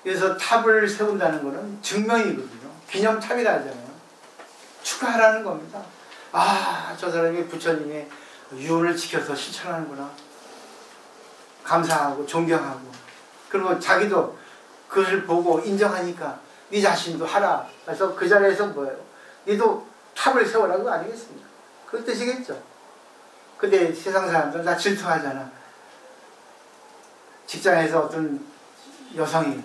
그래서 탑을 세운다는 것은 증명이거든요. 기념탑이라 하잖아요. 축하하라는 겁니다. 아, 저 사람이 부처님의 유언을 지켜서 실천하는구나. 감사하고 존경하고, 그리고 자기도 그것을 보고 인정하니까 네 자신도 하라. 그래서 그 자리에서 뭐예요? 니도 탑을 세우라는 거 아니겠습니까? 그 뜻이겠죠. 근데 세상 사람들은 다 질투하잖아. 직장에서 어떤 여성이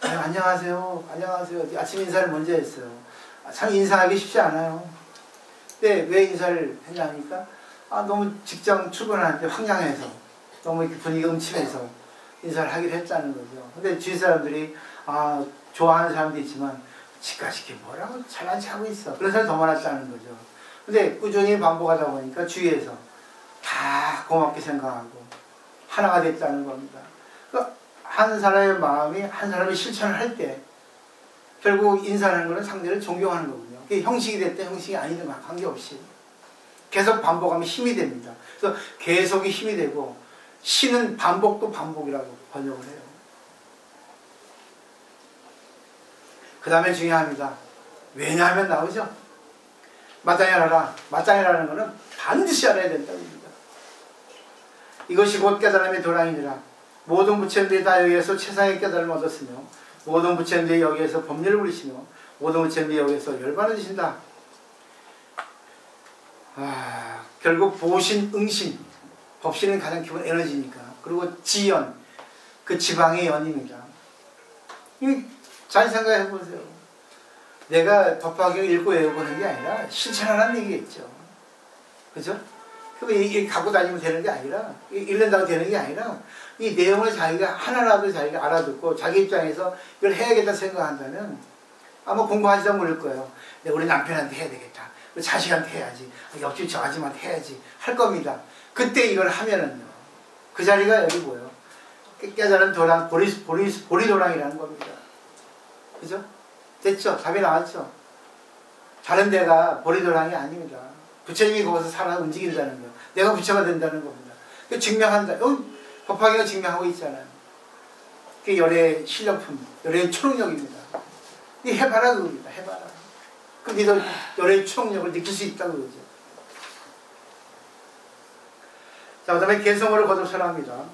안녕하세요, 안녕하세요. 아침 인사를 먼저 했어요. 참 인사하기 쉽지 않아요. 근데 왜 인사를 했냐니까 너무 직장 출근하는데 황량해서 너무 이렇게 분위기가 음침해서 인사를 하기로 했다는 거죠. 근데 주위 사람들이 좋아하는 사람도 있지만 집까지 뭐라고 잘난 체 하고 있어. 그런 사람이 더 많았다는 거죠. 근데 꾸준히 반복하다 보니까 주위에서 다 고맙게 생각하고 하나가 됐다는 겁니다. 그러니까 한 사람의 마음이 한 사람이 실천을 할 때 결국 인사하는 것은 상대를 존경하는 거군요. 그게 형식이 됐든 형식이 아니든 관계없이 계속 반복하면 힘이 됩니다. 그래서 계속이 힘이 되고, 시는 반복도 반복이라고 번역을 해요. 그 다음에 중요합니다. 왜냐하면 나오죠. 마땅히 알아라. 마땅히 알아라는 것은 반드시 알아야 된다고 합니다. 이것이 곧 깨달음의 도량이니라. 모든 부처님들이 다 여기에서 최상의 깨달음을 얻었으며 모든 부처님들이 여기에서 법률을 부리시며 모든 부처님들이 여기에서 열반을 주신다. 결국 보신, 응신, 법신은 가장 기본 에너지니까. 그리고 지연, 그 지방의 연입니다. 잘 생각해 보세요. 내가 법화경 읽고 외우는 게 아니라 실천하라는 얘기겠죠. 그죠? 그거 이게 갖고 다니면 되는 게 아니라, 읽는다고 되는 게 아니라, 이 내용을 자기가 하나라도 자기가 알아듣고 자기 입장에서 이걸 해야겠다 생각한다면 아마 공부하시다 모를 거예요. 내가 우리 남편한테 해야 되겠다. 우리 자식한테 해야지. 옆집 저 아줌마한테 해야지. 할 겁니다. 그때 이걸 하면은요. 그 자리가 여기 뭐예요? 깨달은 도랑, 보리도랑이라는 겁니다. 그죠? 됐죠? 답이 나왔죠? 다른 데가 보리도랑이 아닙니다. 부처님이 거기서 살아 움직인다는 거. 내가 부처가 된다는 겁니다. 그 증명한다. 여기 법화경이 증명하고 있잖아요. 그게 열의 실력품, 열의 초능력입니다. 이 해봐라 그겁니다. 해봐라. 그럼 니도 열의 초능력을 느낄 수 있다고 그러죠. 자, 그 다음에 개성어를 거듭설합니다.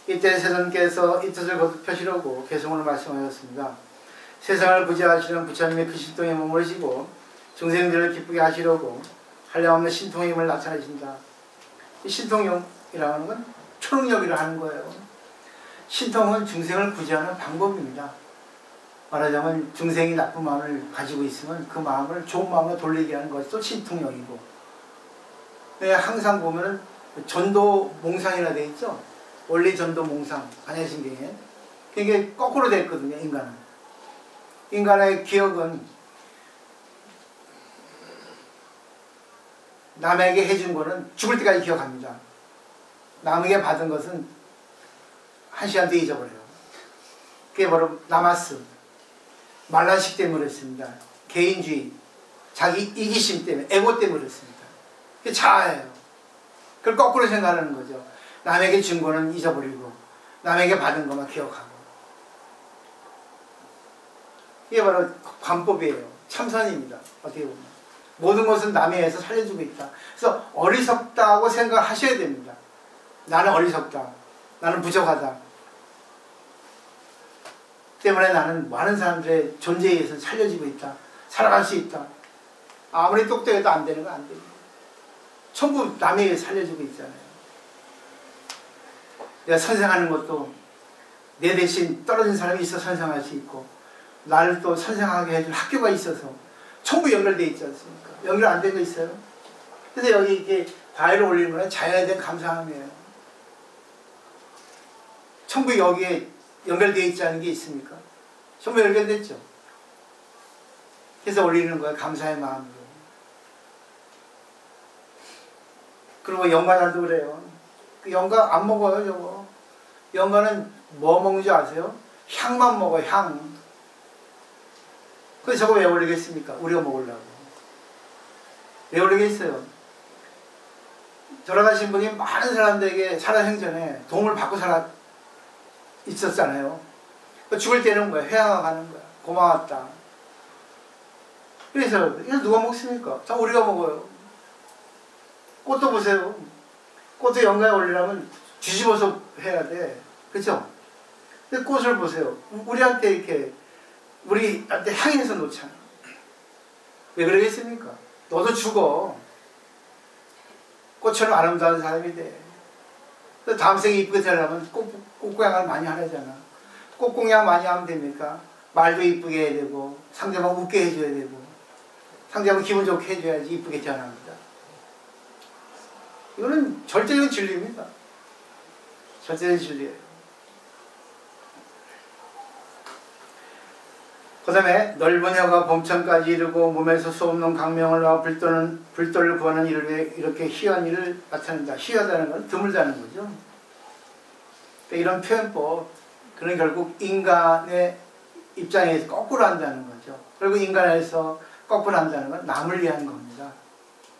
이때 세존께서 이 뜻을 거듭 펴시려고 개성어를 말씀하셨습니다. 세상을 구제하시는 부처님의 그 신통에 머무르시고 중생들을 기쁘게 하시려고 한량없는 신통의 힘을 나타내신다. 이 신통이라고 하는 건 초능력이라 하는 거예요. 신통은 중생을 구제하는 방법입니다. 말하자면 중생이 나쁜 마음을 가지고 있으면 그 마음을 좋은 마음으로 돌리게 하는 것이 또 신통력이고, 항상 보면은 전도 몽상이라 돼 있죠. 원리 전도 몽상 반야신경에 이게 거꾸로 돼 있거든요. 인간의 기억은 남에게 해준 거는 죽을 때까지 기억합니다. 남에게 받은 것은 한 시간 뒤에 잊어버려요. 그게 바로 나마스, 말란식 때문에 그랬습니다. 개인주의, 자기 이기심 때문에, 에고 때문에 그랬습니다. 그게 자아예요. 그걸 거꾸로 생각하는 거죠. 남에게 준 거는 잊어버리고 남에게 받은 것만 기억하고. 이게 바로 관법이에요. 참선입니다. 어떻게 보면. 모든 것은 남에 의해서 살려주고 있다. 그래서 어리석다고 생각하셔야 됩니다. 나는 어리석다. 나는 부족하다. 때문에 나는 많은 사람들의 존재에 의해서 살려지고 있다. 살아갈 수 있다. 아무리 똑똑해도 안 되는 건 안 됩니다. 전부 남에 의해서 살려주고 있잖아요. 내가 선생하는 것도 내 대신 떨어진 사람이 있어 선생할 수 있고, 나를 또 선생하게 해줄 학교가 있어서 전부 연결되어 있지 않습니까? 연결 안 된 거 있어요? 그래서 여기 이렇게 과일을 올리는 거는 자연에 대한 감사함이에요. 전부 여기에 연결되어 있지 않은 게 있습니까? 전부 연결됐죠. 그래서 올리는 거예요. 감사의 마음으로. 그리고 연가단도 그래요. 그 연가 안 먹어요, 저거. 연가는 뭐 먹는지 아세요? 향만 먹어요, 향. 그래서 저거 왜 올리겠습니까? 우리가 먹으려고. 왜 올리겠어요? 돌아가신 분이 많은 사람들에게 살아생전에 도움을 받고 있었잖아요. 죽을 때는 뭐야? 회양하는 거야. 고마웠다. 그래서 이거 누가 먹습니까? 다 우리가 먹어요. 꽃도 보세요. 꽃도 연가에 올리려면 뒤집어서 해야 돼. 그쵸? 근데 꽃을 보세요. 우리한테 향해서 놓잖아. 왜 그러겠습니까? 너도 죽어. 꽃처럼 아름다운 사람이 돼. 다음 생에 이쁘게 살려면 꽃공양을 많이 하잖아. 꽃공양 많이 하면 됩니까? 말도 이쁘게 해야 되고, 상대방 웃게 해줘야 되고, 상대방 기분 좋게 해줘야지 이쁘게 태어납니다. 이거는 절대적인 진리입니다. 절대적인 진리예요. 그 다음에 넓은 혀가 범천까지 이르고 몸에서 수없는 강명을 나와 불도를 구하는 일을 이렇게 희한 일을 나타낸다. 희하다는 건 드물다는 거죠. 그러니까 이런 표현법, 그는 결국 인간의 입장에서 거꾸로 한다는 거죠. 그리고 인간에서 거꾸로 한다는 건 남을 위한 겁니다.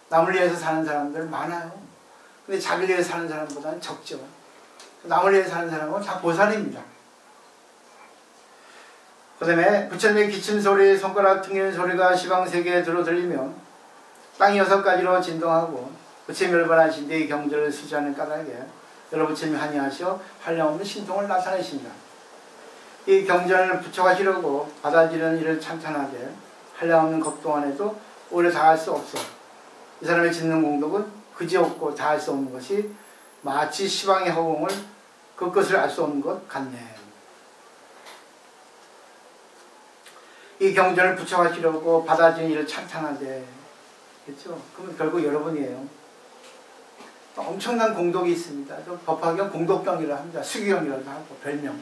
남을 위해서 사는 사람들 많아요. 근데 자기를 위해서 사는 사람보다는 적죠. 남을 위해서 사는 사람은 다 보살입니다. 그 다음에 부처님의 기침소리, 손가락 튕기는 소리가 시방세계에 들리며 땅이 6가지로 진동하고 부처님이 열반하신 뒤 경전을 수지하는 까닭에 여러 부처님이 한의하시어 한량없는 신통을 나타내십니다. 이 경전을 부처하시려고 받아지는 일을 찬탄하게 한량없는 것 동안에도 오히려 다할 수 없어. 이 사람의 짓는 공덕은 그지없고 다할 수 없는 것이 마치 시방의 허공을 그 끝을 알 수 없는 것 같네. 이 이 경전을 부처하시려고 받아준 일을 찬탄하되, 그렇죠? 그러면 결국 여러분이에요. 엄청난 공덕이 있습니다. 법화경 공덕경이라 합니다. 수기경이라고 하고 별명.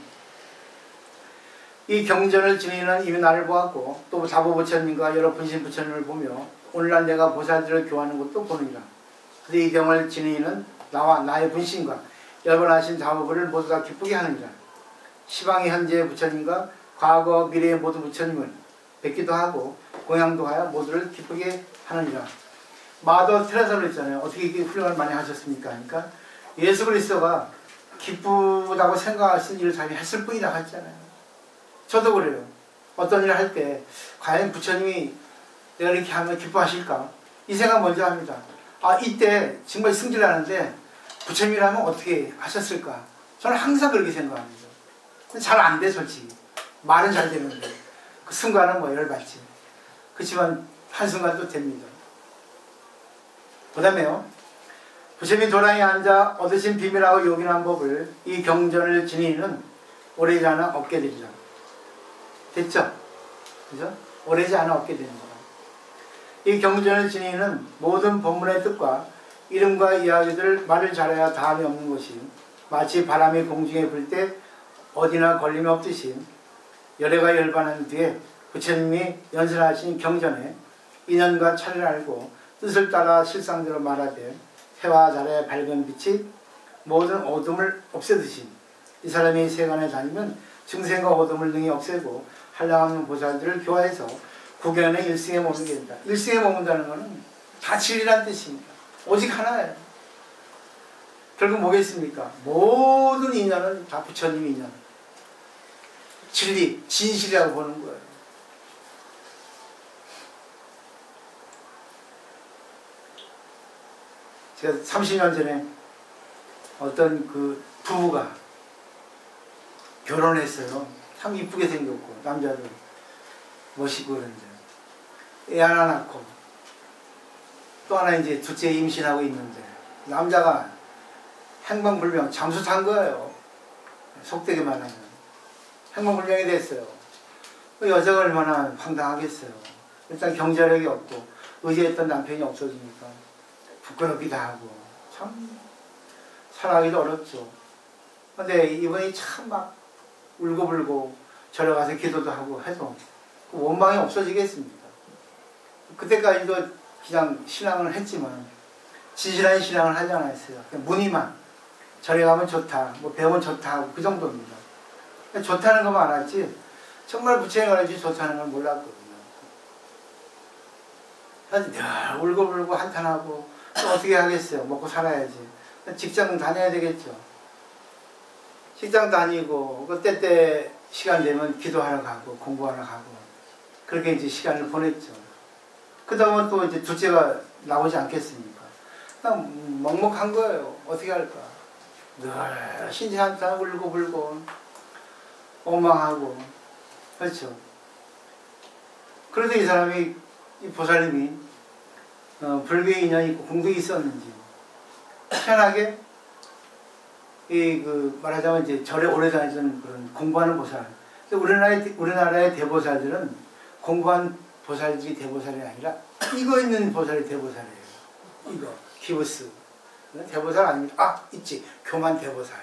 이 경전을 지니는 이미 나를 보았고 또 다보부처님과 여러 분신 부처님을 보며 오늘날 내가 보살들을 교하는 것도 보느니라. 근데 이 경을 지니는 나와 나의 분신과 열반하신 다보부를 모두 다 기쁘게 하느니라. 시방의 현재의 부처님과 과거 미래의 모든 부처님을 뵙기도 하고 공양도 하여 모두를 기쁘게 하느니라. 마더 테레사로 있잖아요. 어떻게 이렇게 훌륭을 많이 하셨습니까? 그러니까 예수 그리스도가 기쁘다고 생각하신 일을 자기 했을 뿐이다 했잖아요. 저도 그래요. 어떤 일을 할 때 과연 부처님이 내가 이렇게 하면 기뻐하실까? 이 생각 먼저 합니다. 아, 이때 정말 승질나는데 부처님이라면 어떻게 하셨을까? 저는 항상 그렇게 생각합니다. 잘 안 돼, 솔직히. 말은 잘 되는데 그 순간은 뭐 열받지. 그렇지만 한순간 또 됩니다. 그 다음에요. 부처님이 도량에 앉아 얻으신 비밀하고 요긴한 법을 이 경전을 지니는 오래지 않아 얻게 되리라. 됐죠? 그죠? 오래지 않아 얻게 되는 거라. 이 경전을 지니는 모든 법문의 뜻과 이름과 이야기들 말을 잘해야 다함이 없는 것이 마치 바람이 공중에 불 때 어디나 걸림이 없듯이 열애가 열반한 뒤에 부처님이 연설하신 경전에 인연과 차례를 알고 뜻을 따라 실상대로 말하되 해와 달의 밝은 빛이 모든 어둠을 없애듯이 이 사람이 세간에 다니면 증생과 어둠을 능히 없애고 한량없는 보살들을 교화해서 구견의 일승에 머물게 된다. 일승에 머문다는 것은 다 진리란 뜻입니다. 오직 하나예요. 결국 뭐겠습니까? 모든 인연은 다 부처님 인연. 진리, 진실이라고 보는 거예요. 제가 30년 전에 어떤 그 부부가 결혼했어요. 참 이쁘게 생겼고 남자도 멋있고 그런데 애 하나 낳고 또 하나 이제 둘째 임신하고 있는데 남자가 행방불명 잠수 탄 거예요. 속되게 말하면 행방불명이 됐어요. 그 여자가 얼마나 황당하겠어요. 일단 경제력이 없고 의지했던 남편이 없어지니까 부끄럽기도 하고 참 살아가기도 어렵죠. 근데 이분이 참 막 울고불고 절에 가서 기도도 하고 해도 그 원망이 없어지겠습니까? 그때까지도 그냥 신앙을 했지만 진실한 신앙을 하지 않았어요. 그냥 무늬만 절에 가면 좋다, 뭐 배우면 좋다 하고 그 정도입니다. 좋다는 것만 알았지 정말 부처에 가야지 좋다는 걸 몰랐거든요. 그래서 늘 울고불고 한탄하고 또 어떻게 하겠어요. 먹고 살아야지. 직장 다녀야 되겠죠. 직장 다니고 그때 시간 되면 기도하러 가고 공부하러 가고 그렇게 이제 시간을 보냈죠. 그 다음은 또 이제 둘째가 나오지 않겠습니까? 그냥 먹먹한 거예요. 어떻게 할까? 늘 신신한탄 울고불고 원망하고 그렇죠. 그래서 이 사람이 이 보살님이 불교의 인연이 있고 공덕이 있었는지 희한하게 말하자면 이제 절에 오래 다니던 그런 공부하는 보살. 우리나라의 대보살들은 공부한 보살들이 대보살이 아니라 이거 있는 보살이 대보살이에요. 이거 기부스 대보살 아닙니다. 아 있지 교만 대보살.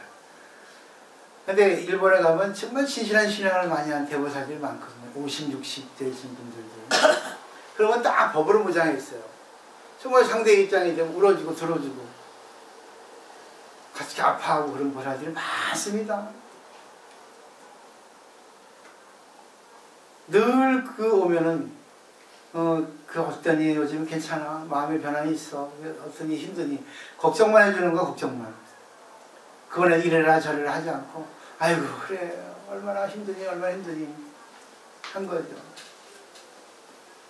근데 일본에 가면 정말 신실한 신앙을 많이 한 대보살들이 많거든요. 50, 60 되신 분들도. 그러면 딱 법으로 무장했어요. 정말 상대의 입장에 좀 울어주고 들어주고 같이 아파하고 그런 보살들이 많습니다. 늘 그 오면은 그 어떠니 요즘 괜찮아 마음의 변화이 있어 어떠니 힘드니 걱정만 해주는 거 걱정만 그거는 이래라 저래라 하지 않고 아이고 그래 얼마나 힘드니 얼마나 힘드니 한 거죠.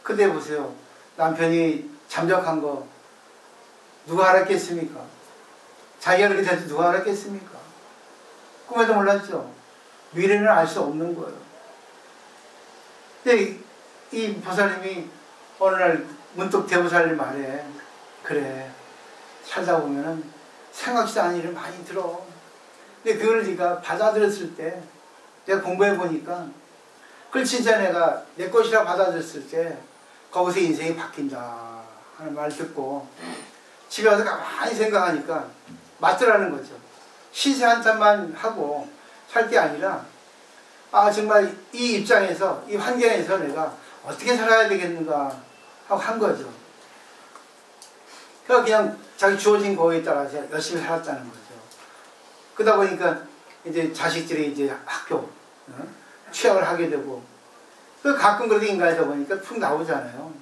근데 보세요 남편이 잠적한 거 누가 알았겠습니까? 자기가 그렇게 돼서 누가 알았겠습니까? 꿈에도 몰랐죠. 미래는 알 수 없는 거예요. 근데 이 보살님이 어느 날 문득 대보살님 말해 그래 살다 보면은 생각지도 않은 일을 많이 들어. 근데 그걸 네가 받아들였을 때 내가 공부해 보니까 그걸 진짜 내가 내 것이라 받아들였을 때 거기서 인생이 바뀐다 하는 말 듣고 집에 와서 가만히 생각하니까 맞더라는 거죠. 시세 한탄만 하고 살 게 아니라 정말 이 입장에서 이 환경에서 내가 어떻게 살아야 되겠는가 하고 한 거죠. 그러니까 그냥 자기 주어진 거에 따라서 열심히 살았다는 거죠. 그러다 보니까 이제 자식들이 이제 학교 취업을 하게 되고 그 가끔 그렇게 인간이다 보니까 푹 나오잖아요.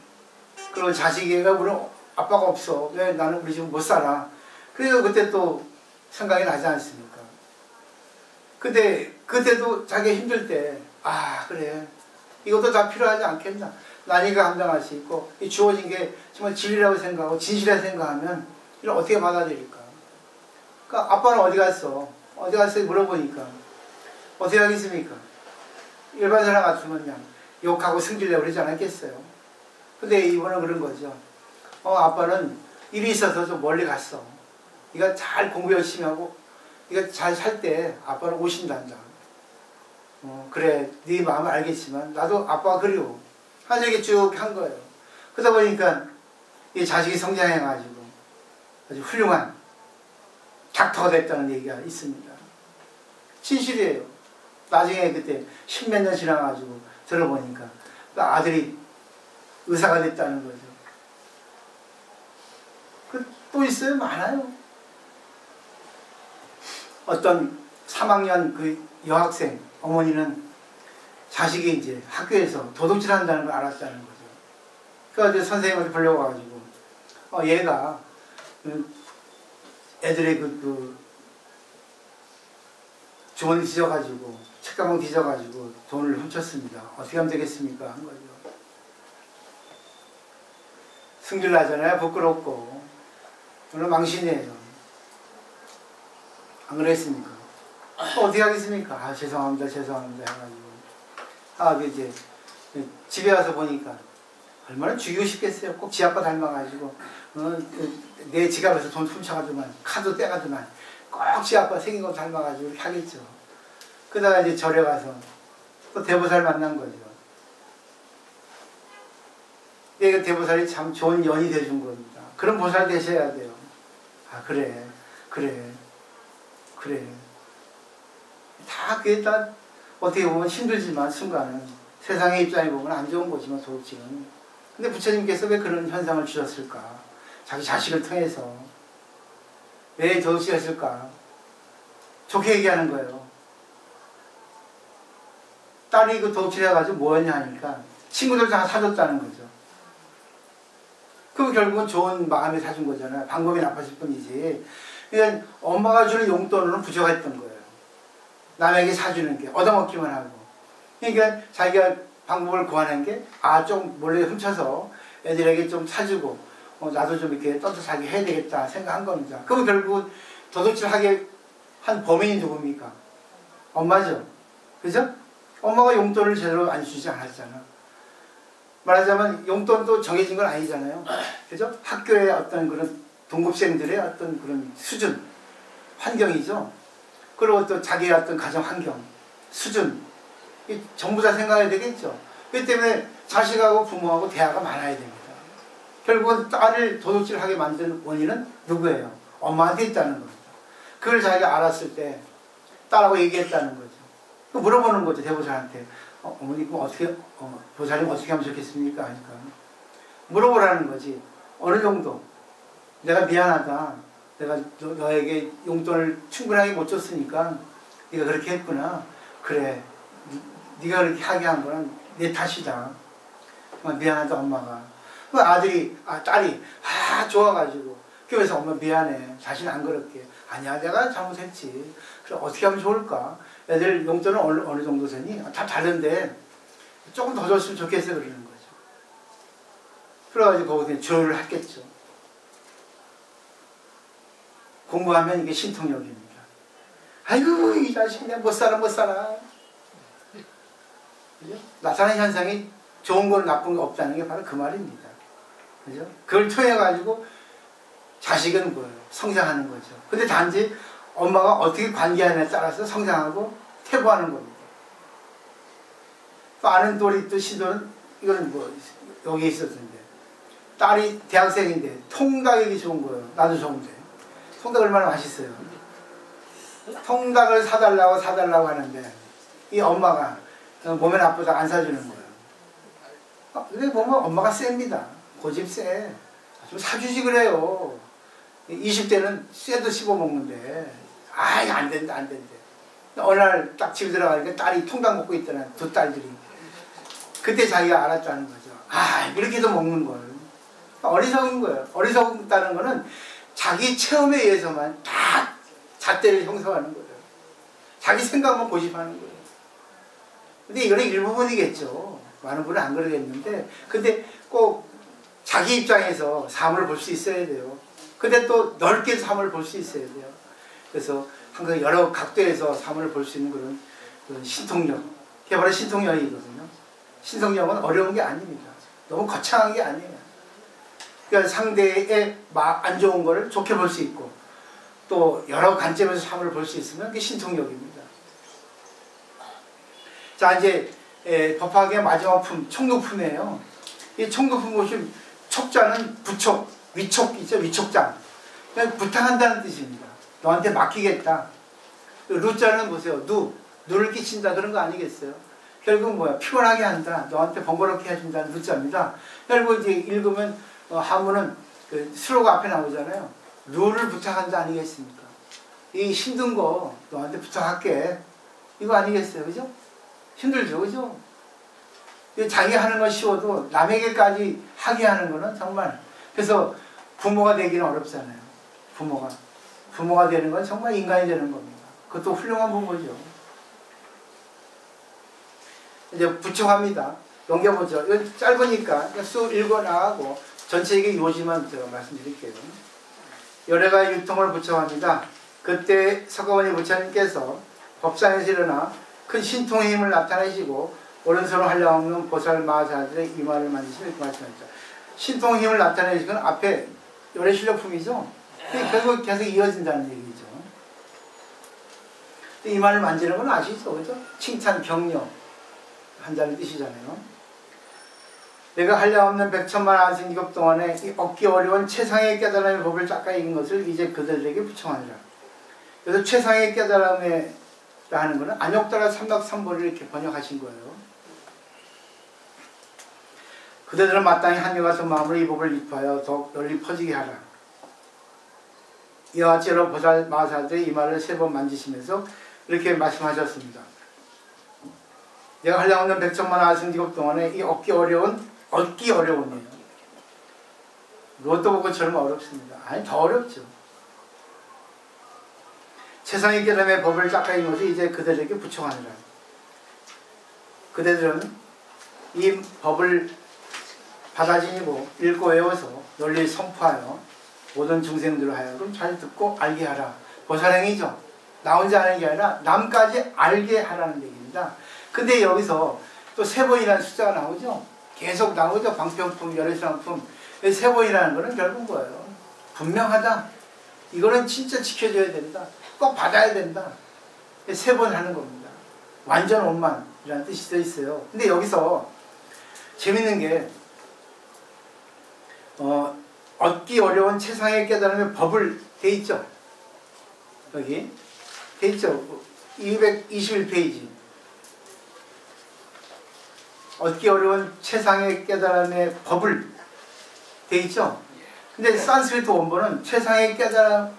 그리고 자식이가 우리 아빠가 없어. 왜 나는 우리 집 못 살아. 그래서 그때 또 생각이 나지 않습니까? 근데 그때도 자기가 힘들 때 그래 이것도 다 필요하지 않겠나. 나니가 감당할 수 있고 이 주어진 게 정말 진리라고 생각하고 진실이라고 생각하면 이걸 어떻게 받아들일까. 그러니까 아빠는 어디 갔어? 어디 갔어? 물어보니까 어떻게 하겠습니까? 일반 사람 같으면 그냥 욕하고 승질내고 그러지 않았겠어요. 근데 이번은 그런 거죠. 아빠는 일이 있어서 좀 멀리 갔어. 네가 잘 공부 열심히 하고 네가 잘 살 때 아빠는 오신단다. 그래 네 마음을 알겠지만 나도 아빠가 그리워. 한 얘기 쭉 한 거예요. 그러다 보니까 이 자식이 성장해가지고 아주 훌륭한 닥터가 됐다는 얘기가 있습니다. 진실이에요. 나중에 그때 십몇 년 지나가지고 들어보니까 그 아들이 의사가 됐다는 거죠. 또 있어요? 많아요. 어떤 3학년 그 여학생 어머니는 자식이 이제 학교에서 도둑질 한다는 걸 알았다는 거죠. 그래서 이제 선생님한테 불려가지고 얘가 애들의 주머니 뒤져가지고 책가방 뒤져가지고 돈을 훔쳤습니다. 어떻게 하면 되겠습니까? 한 거죠. 승질 나잖아요. 부끄럽고. 물론 망신이에요. 안 그랬습니까? 어떻게 하겠습니까? 죄송합니다. 해가지고. 이제 집에 와서 보니까 얼마나 죽이고 싶겠어요. 꼭 지 아빠 닮아가지고 내 지갑에서 돈 훔쳐가지고만 카드 떼가지고만 꼭 지 아빠 생긴 거 닮아가지고 이렇게 하겠죠. 그러다가 이제 절에 가서 또 대보살 만난 거죠. 그 대보살이 참 좋은 연이 돼준 겁니다. 그런 보살 되셔야 돼요. 그래. 다 그게 다 어떻게 보면 힘들지만 순간은 세상의 입장에 보면 안 좋은 거지만 도둑질은. 근데 부처님께서 왜 그런 현상을 주셨을까? 자기 자식을 통해서 왜 도둑질 했을까? 좋게 얘기하는 거예요. 딸이 그 도둑질 해가지고 뭐 했냐 하니까 친구들 다 사줬다는 거죠. 그럼 결국은 좋은 마음에 사준 거잖아요. 방법이 나빴을 뿐이지. 그러니까 엄마가 주는 용돈으로는 부족했던 거예요. 남에게 사주는 게 얻어먹기만 하고. 그러니까 자기가 방법을 구하는 게 좀 몰래 훔쳐서 애들에게 좀 사주고 나도 좀 이렇게 떳떳하게 해야 되겠다 생각한 겁니다. 그럼 결국 도둑질하게 한 범인이 누굽니까? 엄마죠. 그죠? 엄마가 용돈을 제대로 안 주지 않았잖아. 말하자면 용돈도 정해진 건 아니잖아요. 그죠? 학교의 어떤 그런 동급생들의 어떤 그런 수준, 환경이죠. 그리고 또 자기의 어떤 가정 환경, 수준, 전부 다 생각해야 되겠죠. 그렇기 때문에 자식하고 부모하고 대화가 많아야 됩니다. 결국은 딸을 도둑질하게 만든 원인은 누구예요? 엄마한테 있다는 겁니다. 그걸 자기가 알았을 때 딸하고 얘기했다는 거죠. 물어보는 거죠, 대보살한테. 어머니, 그럼 어떻게, 보살님 어떻게 하면 좋겠습니까? 하니까. 물어보라는 거지. 어느 정도. 내가 미안하다. 내가 너에게 용돈을 충분하게 못 줬으니까 네가 그렇게 했구나. 그래. 네가 그렇게 하게 한 거는 내 탓이다. 미안하다, 엄마가. 그 아들이, 딸이, 좋아가지고. 그래서 엄마 미안해. 다시는 안 그럴게. 아니야, 내가 잘못했지. 그럼 어떻게 하면 좋을까? 애들 용돈은 어느 정도 되니? 다 다른데 조금 더 줬으면 좋겠어 그러는 거죠. 그래가지고 거기서 조율을 했겠죠. 공부하면 이게 신통력입니다. 아이고 이 자식 내가 못 살아. 그죠? 나타나는 현상이 좋은 거는 나쁜 거 없다는 게 바로 그 말입니다. 그죠? 그걸 통해 가지고 자식은 뭐예요? 성장하는 거죠. 근데 단지 엄마가 어떻게 관계하느냐에 따라서 성장하고 퇴보하는 겁니다. 또 아는 또리 또 시도는 이거는 뭐 여기 있었는데 딸이 대학생인데 통닭이 좋은 거예요. 나도 좋은데 통닭 얼마나 맛있어요. 통닭을 사달라고 하는데 이 엄마가 몸에 나쁘다 안 사주는 거예요. 근데 보면 엄마가 셉니다. 고집 세. 좀 사주지 그래요. 20대는 쇠도 씹어 먹는데 아이 안 된다 안 된대. 어느 날 딱 집에 들어가니까 딸이 통닭 먹고 있더라. 두 딸들이. 그때 자기가 알았다는 거죠. 아 이렇게도 먹는 걸. 어리석은 거예요. 어리석다는 거는 자기 체험에 의해서만 다 잣대를 형성하는 거예요. 자기 생각만 고집하는 거예요. 근데 이거는 일부분이겠죠. 많은 분은 안 그러겠는데 근데 꼭 자기 입장에서 삶을 볼 수 있어야 돼요. 근데 또 넓게 삶을 볼 수 있어야 돼요. 그래서 항상 여러 각도에서 삶을 볼 수 있는 그런 신통력. 그게 바로 신통력이거든요. 신통력은 어려운 게 아닙니다. 너무 거창한 게 아니에요. 그러니까 상대의 안 좋은 거를 좋게 볼 수 있고 또 여러 관점에서 삶을 볼 수 있으면 그게 신통력입니다. 자 이제 법화계의 마지막 품, 총독품이에요. 이 총독품 보시면 촉자는 부촉, 위촉 있죠? 위촉장. 그냥 부탁한다는 뜻입니다. 너한테 맡기겠다. 루자는 보세요. 누를 끼친다 그런 거 아니겠어요? 결국 뭐야? 피곤하게 한다. 너한테 번거롭게 해준다는 루자입니다. 결국 이제 읽으면 한문은 그 수로가 앞에 나오잖아요. 누를 부탁한다 아니겠습니까? 이 힘든 거 너한테 부탁할게. 이거 아니겠어요? 그죠? 힘들죠? 그죠? 자기 하는 건 쉬워도 남에게까지 하게 하는 거는 정말 그래서 부모가 되기는 어렵잖아요. 부모가 되는 건 정말 인간이 되는 겁니다. 그것도 훌륭한 부모죠. 이제 부촉합니다. 넘겨보죠. 이거 짧으니까 쑥 읽어나가고 전체적인 요지만 제가 말씀드릴게요. 열애가 유통을 부촉합니다. 그때 석가모니 부처님께서 법상에서 일어나 큰 신통의 힘을 나타내시고 오른손으로 한량없는 보살 마하사들의 이마를 만지시며 이렇게 말씀하셨죠. 신통의 힘을 나타내시건 앞에 열애실력품이죠. 결국 계속 이어진다는 얘기죠. 이마를 만지는 건 아시죠? 그죠? 칭찬, 격려 한다는 뜻이잖아요. 내가 한량없는 백천만 안승기급 동안에 이 얻기 어려운 최상의 깨달음의 법을 닦아 익은 것을 이제 그들에게 부청하니라. 그래서 최상의 깨달음에 하는 것은 안욕따라 삼박삼보를 이렇게 번역하신 거예요. 그대들은 마땅히 한결 같은 마음으로 이 법을 입하여 더욱 널리 퍼지게 하라. 이와 같이 여러 보살 마하사들의 이마를 3번 만지시면서 이렇게 말씀하셨습니다. 내가 한량없는 백천만 아승기급 동안에 이 얻기 어려운이에요. 로또 복권처럼 어렵습니다. 아니 더 어렵죠. 최상의 깨달음의 법을 닦아인 것이 이제 그들에게 부청하니라. 그대들은 이 법을 받아지니고 읽고 외워서 널리 선포하여 모든 중생들을 하여금 잘 듣고 알게 하라. 보살행이죠. 나 혼자 하는 게 아니라 남까지 알게 하라는 얘기입니다. 근데 여기서 또 3번이라는 숫자가 나오죠. 계속 나오죠. 방편품, 열애실황품. 3번이라는 거는 결국 뭐예요? 분명하다. 이거는 진짜 지켜줘야 된다. 꼭 받아야 된다. 3번 하는 겁니다. 완전 원만이라는 뜻이 써 있어요. 근데 여기서 재밌는 게 얻기 어려운 최상의 깨달음의 법을 돼 있죠. 여기 돼 있죠. 221페이지. 얻기 어려운 최상의 깨달음의 법을 돼 있죠. 근데 산스크리트 원본은 최상의 깨달음을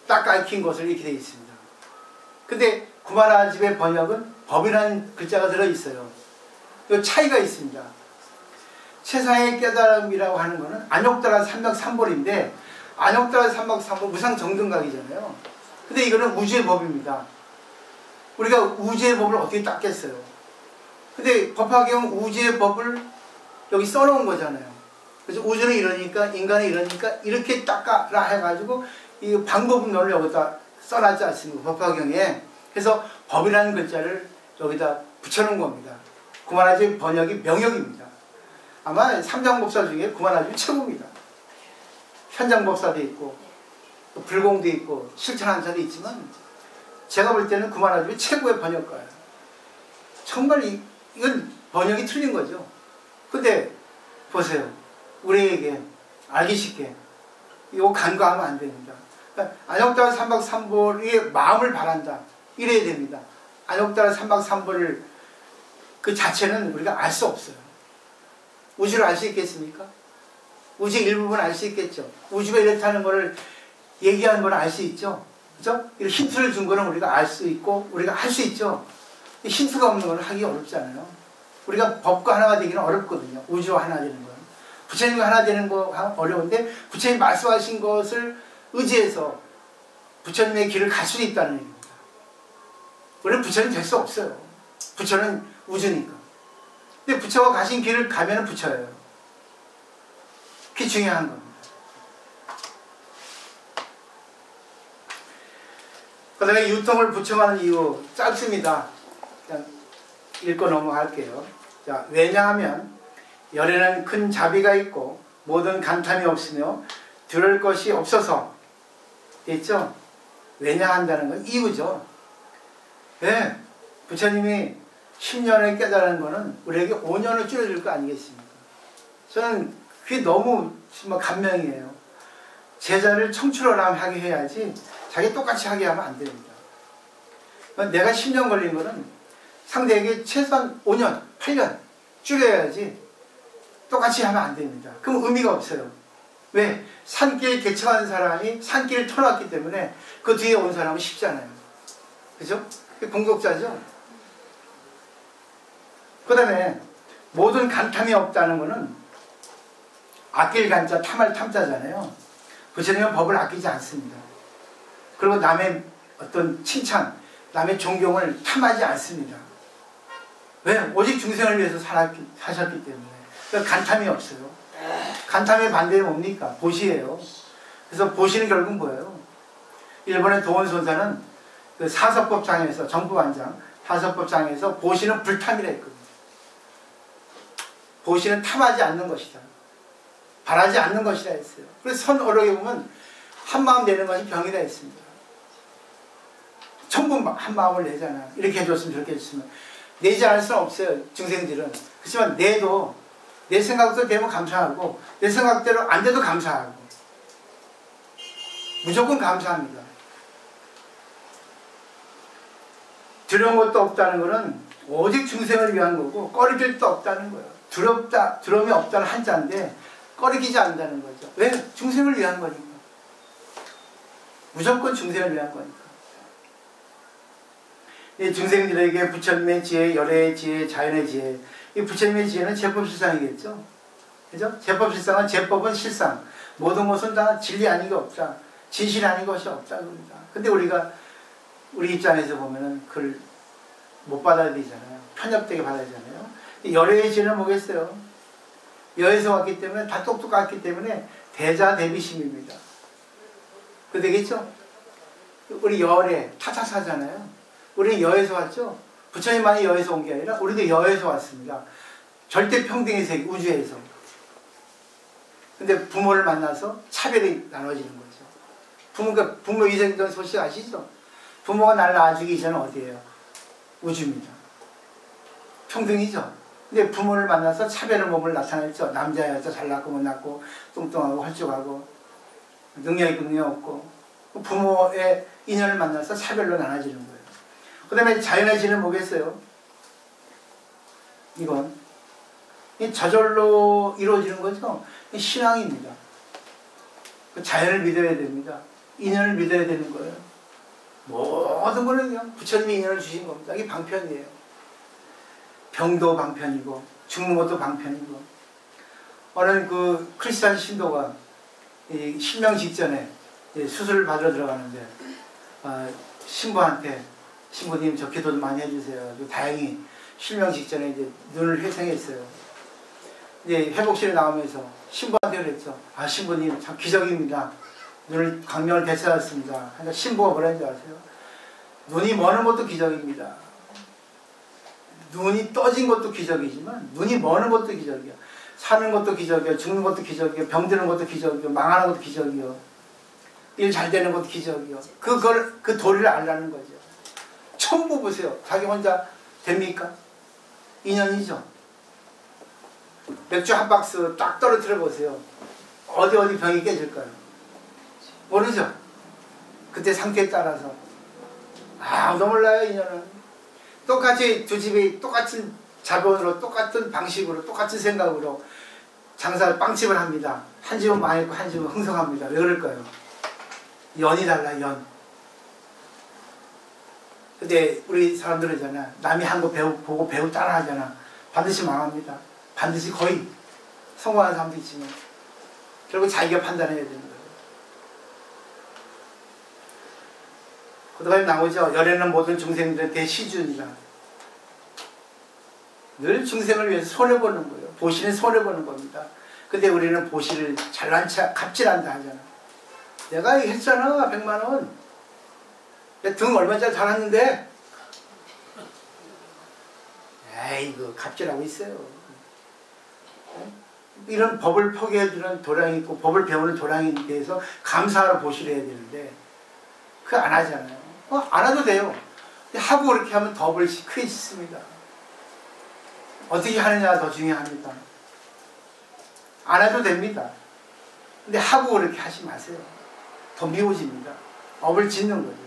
딱 가르친 것을 이렇게 되어 있습니다. 근데 구마라집의 번역은 법이라는 글자가 들어있어요. 이 차이가 있습니다. 최상의 깨달음이라고 하는 것은 안욕따라 삼박삼볼인데 안욕따라 삼박삼볼 무상정등각이잖아요. 근데 이거는 우주의 법입니다. 우리가 우주의 법을 어떻게 닦겠어요? 근데 법화경 우주의 법을 여기 써놓은 거잖아요. 그래서 우주는 이러니까 인간은 이러니까 이렇게 닦아라 해가지고 이 방법론을 여기다 써놨지 않습니까? 법화경에. 그래서 법이라는 글자를 여기다 붙여놓은 겁니다. 구마라집 번역이 명역입니다. 아마 삼장법사 중에 구마라집이 최고입니다. 현장법사도 있고 또 불공도 있고 실천한사도 있지만 제가 볼 때는 구마라집이 최고의 번역가예요. 정말 이건 번역이 틀린 거죠. 근데 보세요. 우리에게 알기 쉽게 이거 간과하면 안 됩니다. 그러니까 안욕따라 3박 3보의 마음을 바란다. 이래야 됩니다. 안욕따라 3박 3보를 그 자체는 우리가 알 수 없어요. 우주를 알 수 있겠습니까? 우주 일부분 알 수 있겠죠. 우주가 이렇다는 것을 얘기하는 걸 알 수 있죠. 그죠? 힌트를 준 거는 우리가 알 수 있고 우리가 할 수 있죠. 힌트가 없는 거는 하기 어렵잖아요. 우리가 법과 하나가 되기는 어렵거든요. 우주와 하나 되는 건. 부처님과 하나 되는 거 어려운데 부처님 말씀하신 것을 의지해서 부처님의 길을 갈 수 있다는 얘기입니다. 우리는 부처님 될 수 없어요. 부처는 우주니까. 근데 부처가 가신 길을 가면 부처예요. 그게 중요한 겁니다. 그 다음에 유통을 부처하는 이유 짧습니다. 그냥 읽고 넘어갈게요. 자, 왜냐하면 열에는 큰 자비가 있고 모든 간탐이 없으며 들을 것이 없어서. 됐죠? 왜냐 한다는 건 이유죠. 네, 부처님이 10년을 깨달은 거는 우리에게 5년을 줄여줄 거 아니겠습니까? 저는 그게 너무 정말 감명이에요. 제자를 청출어람하게 해야지 자기 똑같이 하게 하면 안 됩니다. 내가 10년 걸린 거는 상대에게 최소한 5년, 8년 줄여야지 똑같이 하면 안 됩니다. 그럼 의미가 없어요. 왜? 산길 개척한 사람이 산길을 터놨기 때문에 그 뒤에 온 사람은 쉽잖아요. 그죠? 공격자죠? 그 다음에 모든 간탐이 없다는 거는 아낄 간자, 탐할 탐자잖아요. 부처님은 법을 아끼지 않습니다. 그리고 남의 어떤 칭찬, 남의 존경을 탐하지 않습니다. 왜? 오직 중생을 위해서 사셨기 때문에. 그러니까 간탐이 없어요. 간탐의 반대는 뭡니까? 보시예요. 그래서 보시는 결국은 뭐예요? 일본의 도원손사는 그 사서법장에서, 정부반장 사서법장에서 보시는 불탐이라 했거든요. 보시는 탐하지 않는 것이다. 바라지 않는 것이라 했어요. 그래서 선어록에 보면 한마음 내는 것이 병이라 했습니다. 전부 한마음을 내잖아. 이렇게 해줬으면 저렇게 해줬으면. 내지 않을 수는 없어요. 중생들은. 그렇지만 내도 내 생각대로 되면 감사하고 내 생각대로 안 돼도 감사하고 무조건 감사합니다. 두려운 것도 없다는 것은 오직 중생을 위한 거고 꺼리낄 것도 없다는 거예요. 두려움이 없다는 한자인데 꺼리기지 않는다는 거죠. 왜? 중생을 위한 거니까. 무조건 중생을 위한 거니까. 이 중생들에게 부처님의 지혜, 열애의 지혜, 자연의 지혜. 이 부처님의 지혜는 제법실상이겠죠. 그죠? 제법실상은 제법은 실상. 모든 것은 다 진리 아닌 게 없다. 진실 아닌 것이 없다. 그럽니다. 근데 우리가 우리 입장에서 보면은 그걸 못 받아들이잖아요. 편협되게 받아들이잖아요. 열애의 지혜는 뭐겠어요? 여에서 왔기 때문에 다 똑똑했기 때문에 대자대비심입니다. 그 되겠죠? 우리 열애 타타사잖아요. 우리는 여에서 왔죠? 부처님만이 여에서 온 게 아니라 우리도 여에서 왔습니다. 절대 평등의 세계, 우주에서. 근데 부모를 만나서 차별이 나눠지는 거죠. 부모 위생전 소식 아시죠? 부모가 날 낳아주기 이전은 어디예요? 우주입니다. 평등이죠. 근데 부모를 만나서 차별의 몸을 나타냈죠. 남자, 여자, 잘났고 못났고 뚱뚱하고 헐쭉하고 능력 있고 능력 없고 부모의 인연을 만나서 차별로 나눠지는 거예요. 그 다음에 자연의 지는 뭐겠어요? 이건 저절로 이루어지는 거죠. 신앙입니다. 자연을 믿어야 됩니다. 인연을 믿어야 되는 거예요. 모든 거는 그냥 부처님이 인연을 주신 겁니다. 이게 방편이에요. 병도 방편이고 죽는 것도 방편이고. 어느 그 크리스찬 신도가 실명 직전에 수술을 받으러 들어가는데 신부한테 신부님 저 기도 좀 많이 해주세요. 다행히 실명 직전에 이제 눈을 회생했어요. 이제 회복실에 나오면서 신부한테 그랬죠. 아 신부님 참 기적입니다. 눈을 광명을 되찾았습니다. 그러니까 신부가 뭐라는 줄 아세요? 눈이 머는 것도 기적입니다. 눈이 떠진 것도 기적이지만 눈이 머는 것도 기적이야. 사는 것도 기적이야. 죽는 것도 기적이야. 병드는 것도 기적이야. 망하는 것도 기적이야. 일 잘 되는 것도 기적이야. 그 도리를 알라는 거죠. 전부 보세요. 자기 혼자 됩니까? 인연이죠. 맥주 한 박스 딱 떨어뜨려 보세요. 어디 병이 깨질까요? 모르죠. 그때 상태에 따라서 아무도 몰라요. 인연은 똑같이 두 집이 똑같은 자본으로 똑같은 방식으로 똑같은 생각으로 장사를 빵집을 합니다. 한 집은 망했고 한 집은 흥성합니다. 왜 그럴까요? 연이 달라. 연. 근데 우리 사람들은 있잖아, 남이 한 거 보고 배우 따라 하잖아. 반드시 망합니다. 반드시 거의 성공하는 사람도 있지만 결국 자기가 판단해야 되는 거예요. 그 다음에 나오죠. 열애는 모든 중생들한테 시주입니다. 늘 중생을 위해서 손해보는 거예요. 보시는 손해보는 겁니다. 근데 우리는 보시를 잘난 체 갑질한다 하잖아. 내가 했잖아 100만원. 내 등 얼마짜리 달았는데 에이그 갑질하고 있어요. 이런 법을 포기해주는 도량이 있고 법을 배우는 도량에 대해서 감사하러 보시를 해야 되는데 그거 안 하잖아요. 안 해도 돼요. 하고 그렇게 하면 더 벌이 크게 있습니다. 어떻게 하느냐가 더 중요합니다. 안 해도 됩니다. 근데 하고 그렇게 하지 마세요. 더 미워집니다. 업을 짓는 거죠.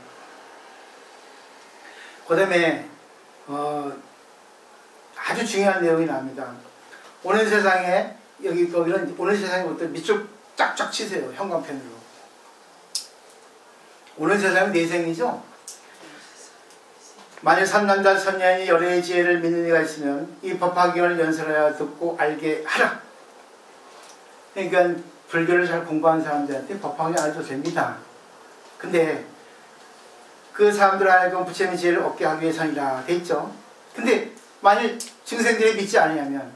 그 다음에 아주 중요한 내용이 나옵니다. 오는 세상에 거기는 오는 세상에부터 밑줄 쫙쫙 치세요. 형광펜으로. 오는 세상은 내생이죠. 만일 선남자 선녀인이 열애의 지혜를 믿는 이가 있으면 이 법화경을 연설하여 듣고 알게 하라. 그러니까 불교를 잘 공부한 사람들한테 법화경이 알려도 됩니다. 근데 그 사람들 안에 부처님의 지혜를 얻게 하기 위해서이라 돼 있죠. 근데 만일 중생들이 믿지 않으면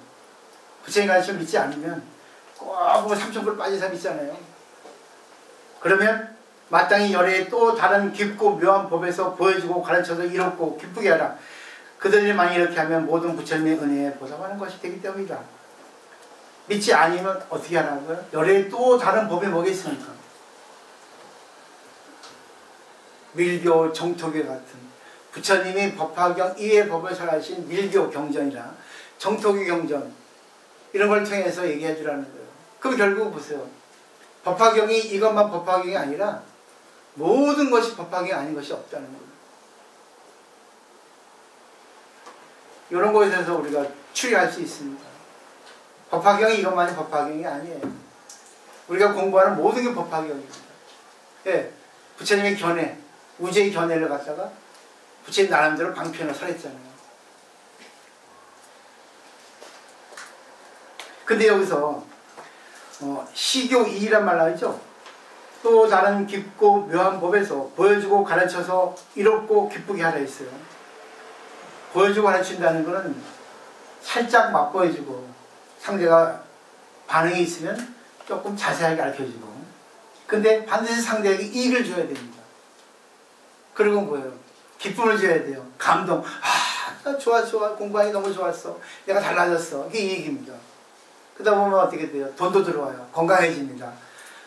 부처님 가르침을 믿지 않으면 꼭 삼천불 빠진 사람 있잖아요. 그러면 마땅히 열애의 또 다른 깊고 묘한 법에서 보여주고 가르쳐서 이롭고 기쁘게 하라. 그들이 만약 이렇게 하면 모든 부처님의 은혜에 보답하는 것이 되기 때문이다. 믿지 않으면 어떻게 하라고요? 열애의 또 다른 법이 뭐겠습니까? 밀교, 정토교 같은 부처님이 법화경 이외의 법을 설하신 밀교 경전이나 정토교 경전 이런 걸 통해서 얘기해 주라는 거예요. 그럼 결국 보세요. 법화경이 이것만 법화경이 아니라 모든 것이 법화경이 아닌 것이 없다는 거예요. 이런 거에 대해서 우리가 추리할 수 있습니다. 법화경이 이것만이 법화경이 아니에요. 우리가 공부하는 모든 게 법화경입니다. 예, 부처님의 견해, 우주의 견해를 갖다가 부처님 나름대로 방편을 설했잖아요. 근데 여기서 시교 2란 말 나오죠. 또 다른 깊고 묘한 법에서 보여주고 가르쳐서 이롭고 기쁘게 하라 했어요. 보여주고 가르친다는 것은 살짝 맛보여주고 상대가 반응이 있으면 조금 자세하게 가르쳐주고 근데 반드시 상대에게 이익을 줘야 됩니다. 그리고 뭐예요? 기쁨을 줘야 돼요. 감동. 좋아 공부하기 너무 좋았어. 내가 달라졌어. 이게 이익입니다. 그러다 보면 어떻게 돼요? 돈도 들어와요. 건강해집니다.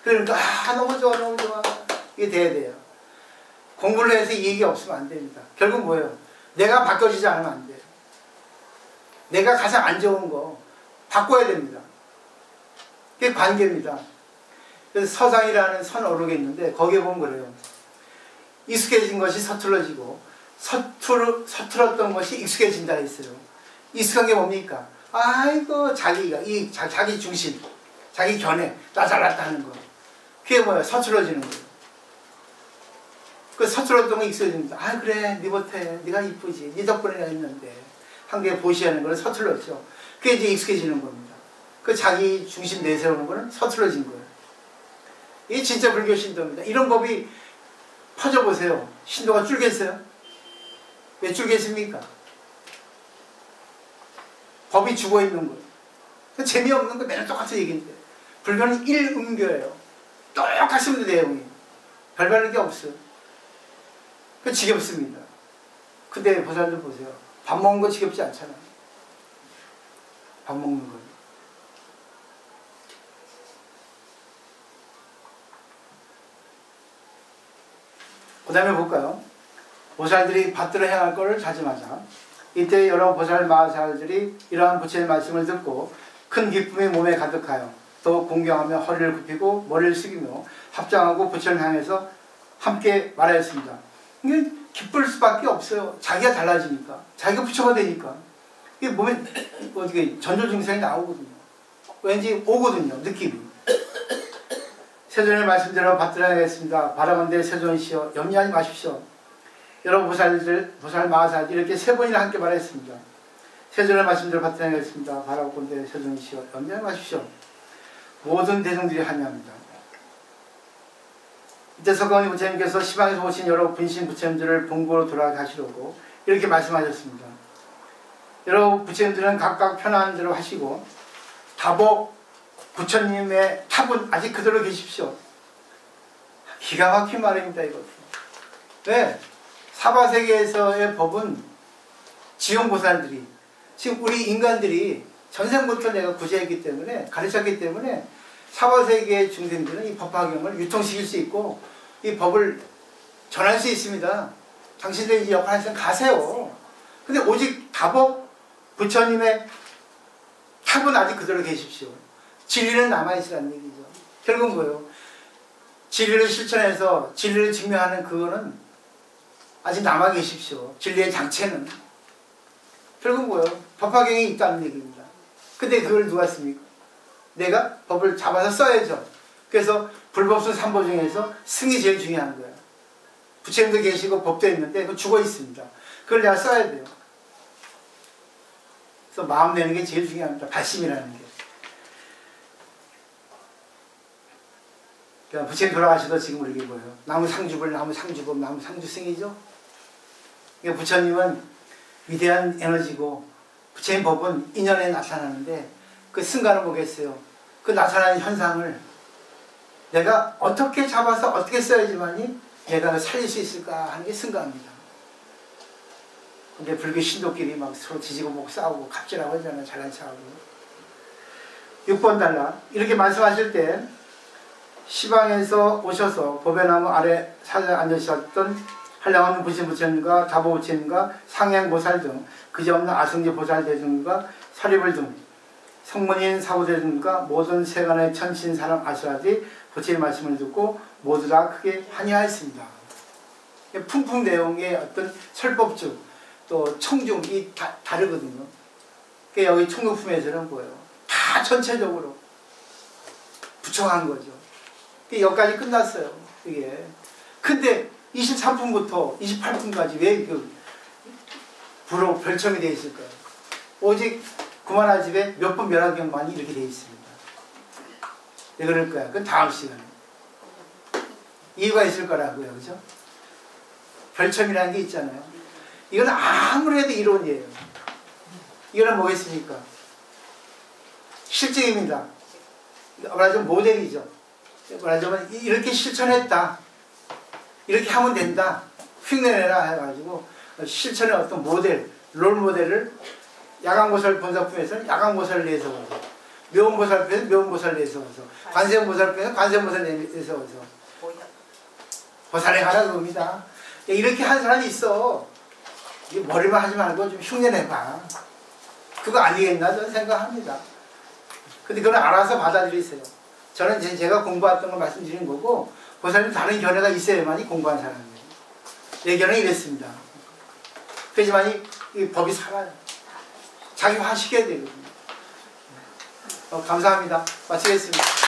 그러니까 너무 좋아 이게 돼야 돼요. 공부를 해서 이익이 없으면 안 됩니다. 결국 뭐예요? 내가 바뀌어지지 않으면 안 돼요. 내가 가장 안 좋은 거 바꿔야 됩니다. 그게 관계입니다. 그래서 서상이라는 선어록이 있는데 거기에 보면 그래요. 익숙해진 것이 서툴러지고 서툴었던 것이 익숙해진다 했어요. 익숙한 게 뭡니까? 아이고 자기가 자기 중심, 자기 견해, 나 잘났다 하는 거. 그게 뭐야? 서툴러지는 거예요. 그 서툴었던 거 익숙해집니다. 그래 네 못해, 네가 이쁘지, 네 덕분에 내가 했는데 한 개 보시하는 거는 서툴렀죠. 그게 이제 익숙해지는 겁니다. 그 자기 중심 내세우는 거는 서툴러진 거예요. 이게 진짜 불교 신도입니다. 이런 법이 퍼져보세요. 신도가 줄겠어요? 왜 줄겠습니까? 법이 죽어있는 거예요. 재미없는 거 맨날 똑같은 얘기인데 불교는 일음교예요. 똑같습니다. 내용이 별다른 게 없어요. 그 지겹습니다. 근데 보살들 보세요. 밥 먹는 거 지겹지 않잖아요. 밥 먹는 거. 그 다음에 볼까요? 보살들이 받들어 행할 것을 다짐하자. 이때 여러 보살 마하사들이 이러한 부처의 말씀을 듣고 큰 기쁨이 몸에 가득하여 더욱 공경하며 허리를 굽히고 머리를 숙이며 합장하고 부처를 향해서 함께 말하였습니다. 이게 기쁠 수밖에 없어요. 자기가 달라지니까. 자기가 부처가 되니까. 이게 몸에 어떻게 전조 증상이 나오거든요. 왠지 오거든요. 느낌이. 세존의 말씀대로 받들어야 하겠습니다. 바라건대 세존이시여 염려하지 마십시오. 여러 보살 마하사들 이렇게 세 번이나 함께 말했습니다. 세존의 말씀대로 받들어야 하겠습니다. 바라건대 세존이시여 염려하지 마십시오. 모든 대중들이 환영합니다. 이때 석가모니 부처님께서 시방에서 오신 여러 분신 부처님들을 본고로 돌아가시려고 이렇게 말씀하셨습니다. 여러 부처님들은 각각 편안한 대로 하시고 다보 부처님의 탑은 아직 그대로 계십시오. 기가 막힌 말입니다. 이것도. 네, 사바세계에서의 법은 지용보살들이 지금 우리 인간들이 전생부터 내가 구제했기 때문에 가르쳤기 때문에 사바세계의 중생들은 이 법화경을 유통시킬 수 있고 이 법을 전할 수 있습니다. 당신들이 이 역할을 하시면 가세요. 근데 오직 다법 부처님의 탑은 아직 그대로 계십시오. 진리는 남아있으라는 얘기죠. 결국은 뭐예요? 진리를 실천해서 진리를 증명하는 그거는 아직 남아 계십시오. 진리의 장체는. 결국은 뭐예요? 법화경이 있다는 얘기입니다. 근데 그걸 누가 씁니까? 내가 법을 잡아서 써야죠. 그래서 불법수 3법 중에서 승이 제일 중요한 거예요. 부처님도 계시고 법도 있는데 그거 죽어 있습니다. 그걸 내가 써야 돼요. 그래서 마음 내는 게 제일 중요합니다. 발심이라는 게. 그러니까 부처님 돌아가시도 지금 우리 이게 뭐예요? 나무 상주불, 나무 상주법, 나무 상주승이죠. 그러니까 부처님은 위대한 에너지고 부처님 법은 인연에 나타나는데 그 승가는 뭐겠어요? 그 나타나는 현상을 내가 어떻게 잡아서 어떻게 써야지만이 내가 살릴 수 있을까 하는 게 승가입니다. 근데 불교 신도끼리 막 서로 지지고 먹고 싸우고 갑질하고 하잖아요. 잘난 척하고. 6번 달라. 이렇게 말씀하실 때 시방에서 오셔서 법회나무 아래 사자 앉으셨던 한량원 부처님과 다보 부처님과 상향보살 등 그저없는 아승지 보살 대중과 사리불 등 성문인 사부대중과 모든 세간의 천신사람 아수라들이 부처의 말씀을 듣고 모두 다 크게 환희하였습니다. 품품 내용의 어떤 설법주 또 청중이 다르거든요. 그러니까 여기 총극품에서는 뭐예요? 다 전체적으로 부처한 거죠. 여기까지 끝났어요. 이게. 근데 23분부터 28분까지 왜 그 부로 별첨이 되어 있을까요? 오직 구만화 집에 몇 번 멸하경만이 이렇게 되어 있습니다. 왜 그럴까요? 그건 다음 시간에. 이유가 있을 거라고요. 그죠? 별첨이라는 게 있잖아요. 이건 아무래도 이론이에요. 이거는 뭐겠습니까? 실증입니다. 말하자면 모델이죠. 말하자면 이렇게 실천했다. 이렇게 하면 된다. 흉내내라 해가지고 실천의 어떤 모델, 롤 모델을 야광보살 본사품에서는 야광보살을 내세워서, 묘원보살품에서는 묘원보살을 내세워서, 관세음보살품에서는 관세음보살을 내세워서 보살에 가라 그럽니다. 이렇게 한 사람이 있어. 머리만 하지 말고 좀 흉내내봐. 그거 아니겠나 저는 생각합니다. 근데 그건 알아서 받아들이세요. 저는 제가 공부했던 걸 말씀드리는 거고 보살님 다른 견해가 있어야만이 공부한 사람이에요. 내 견해는 이랬습니다. 그렇지만 이 법이 살아요. 자기화시켜야 되거든요. 감사합니다. 마치겠습니다.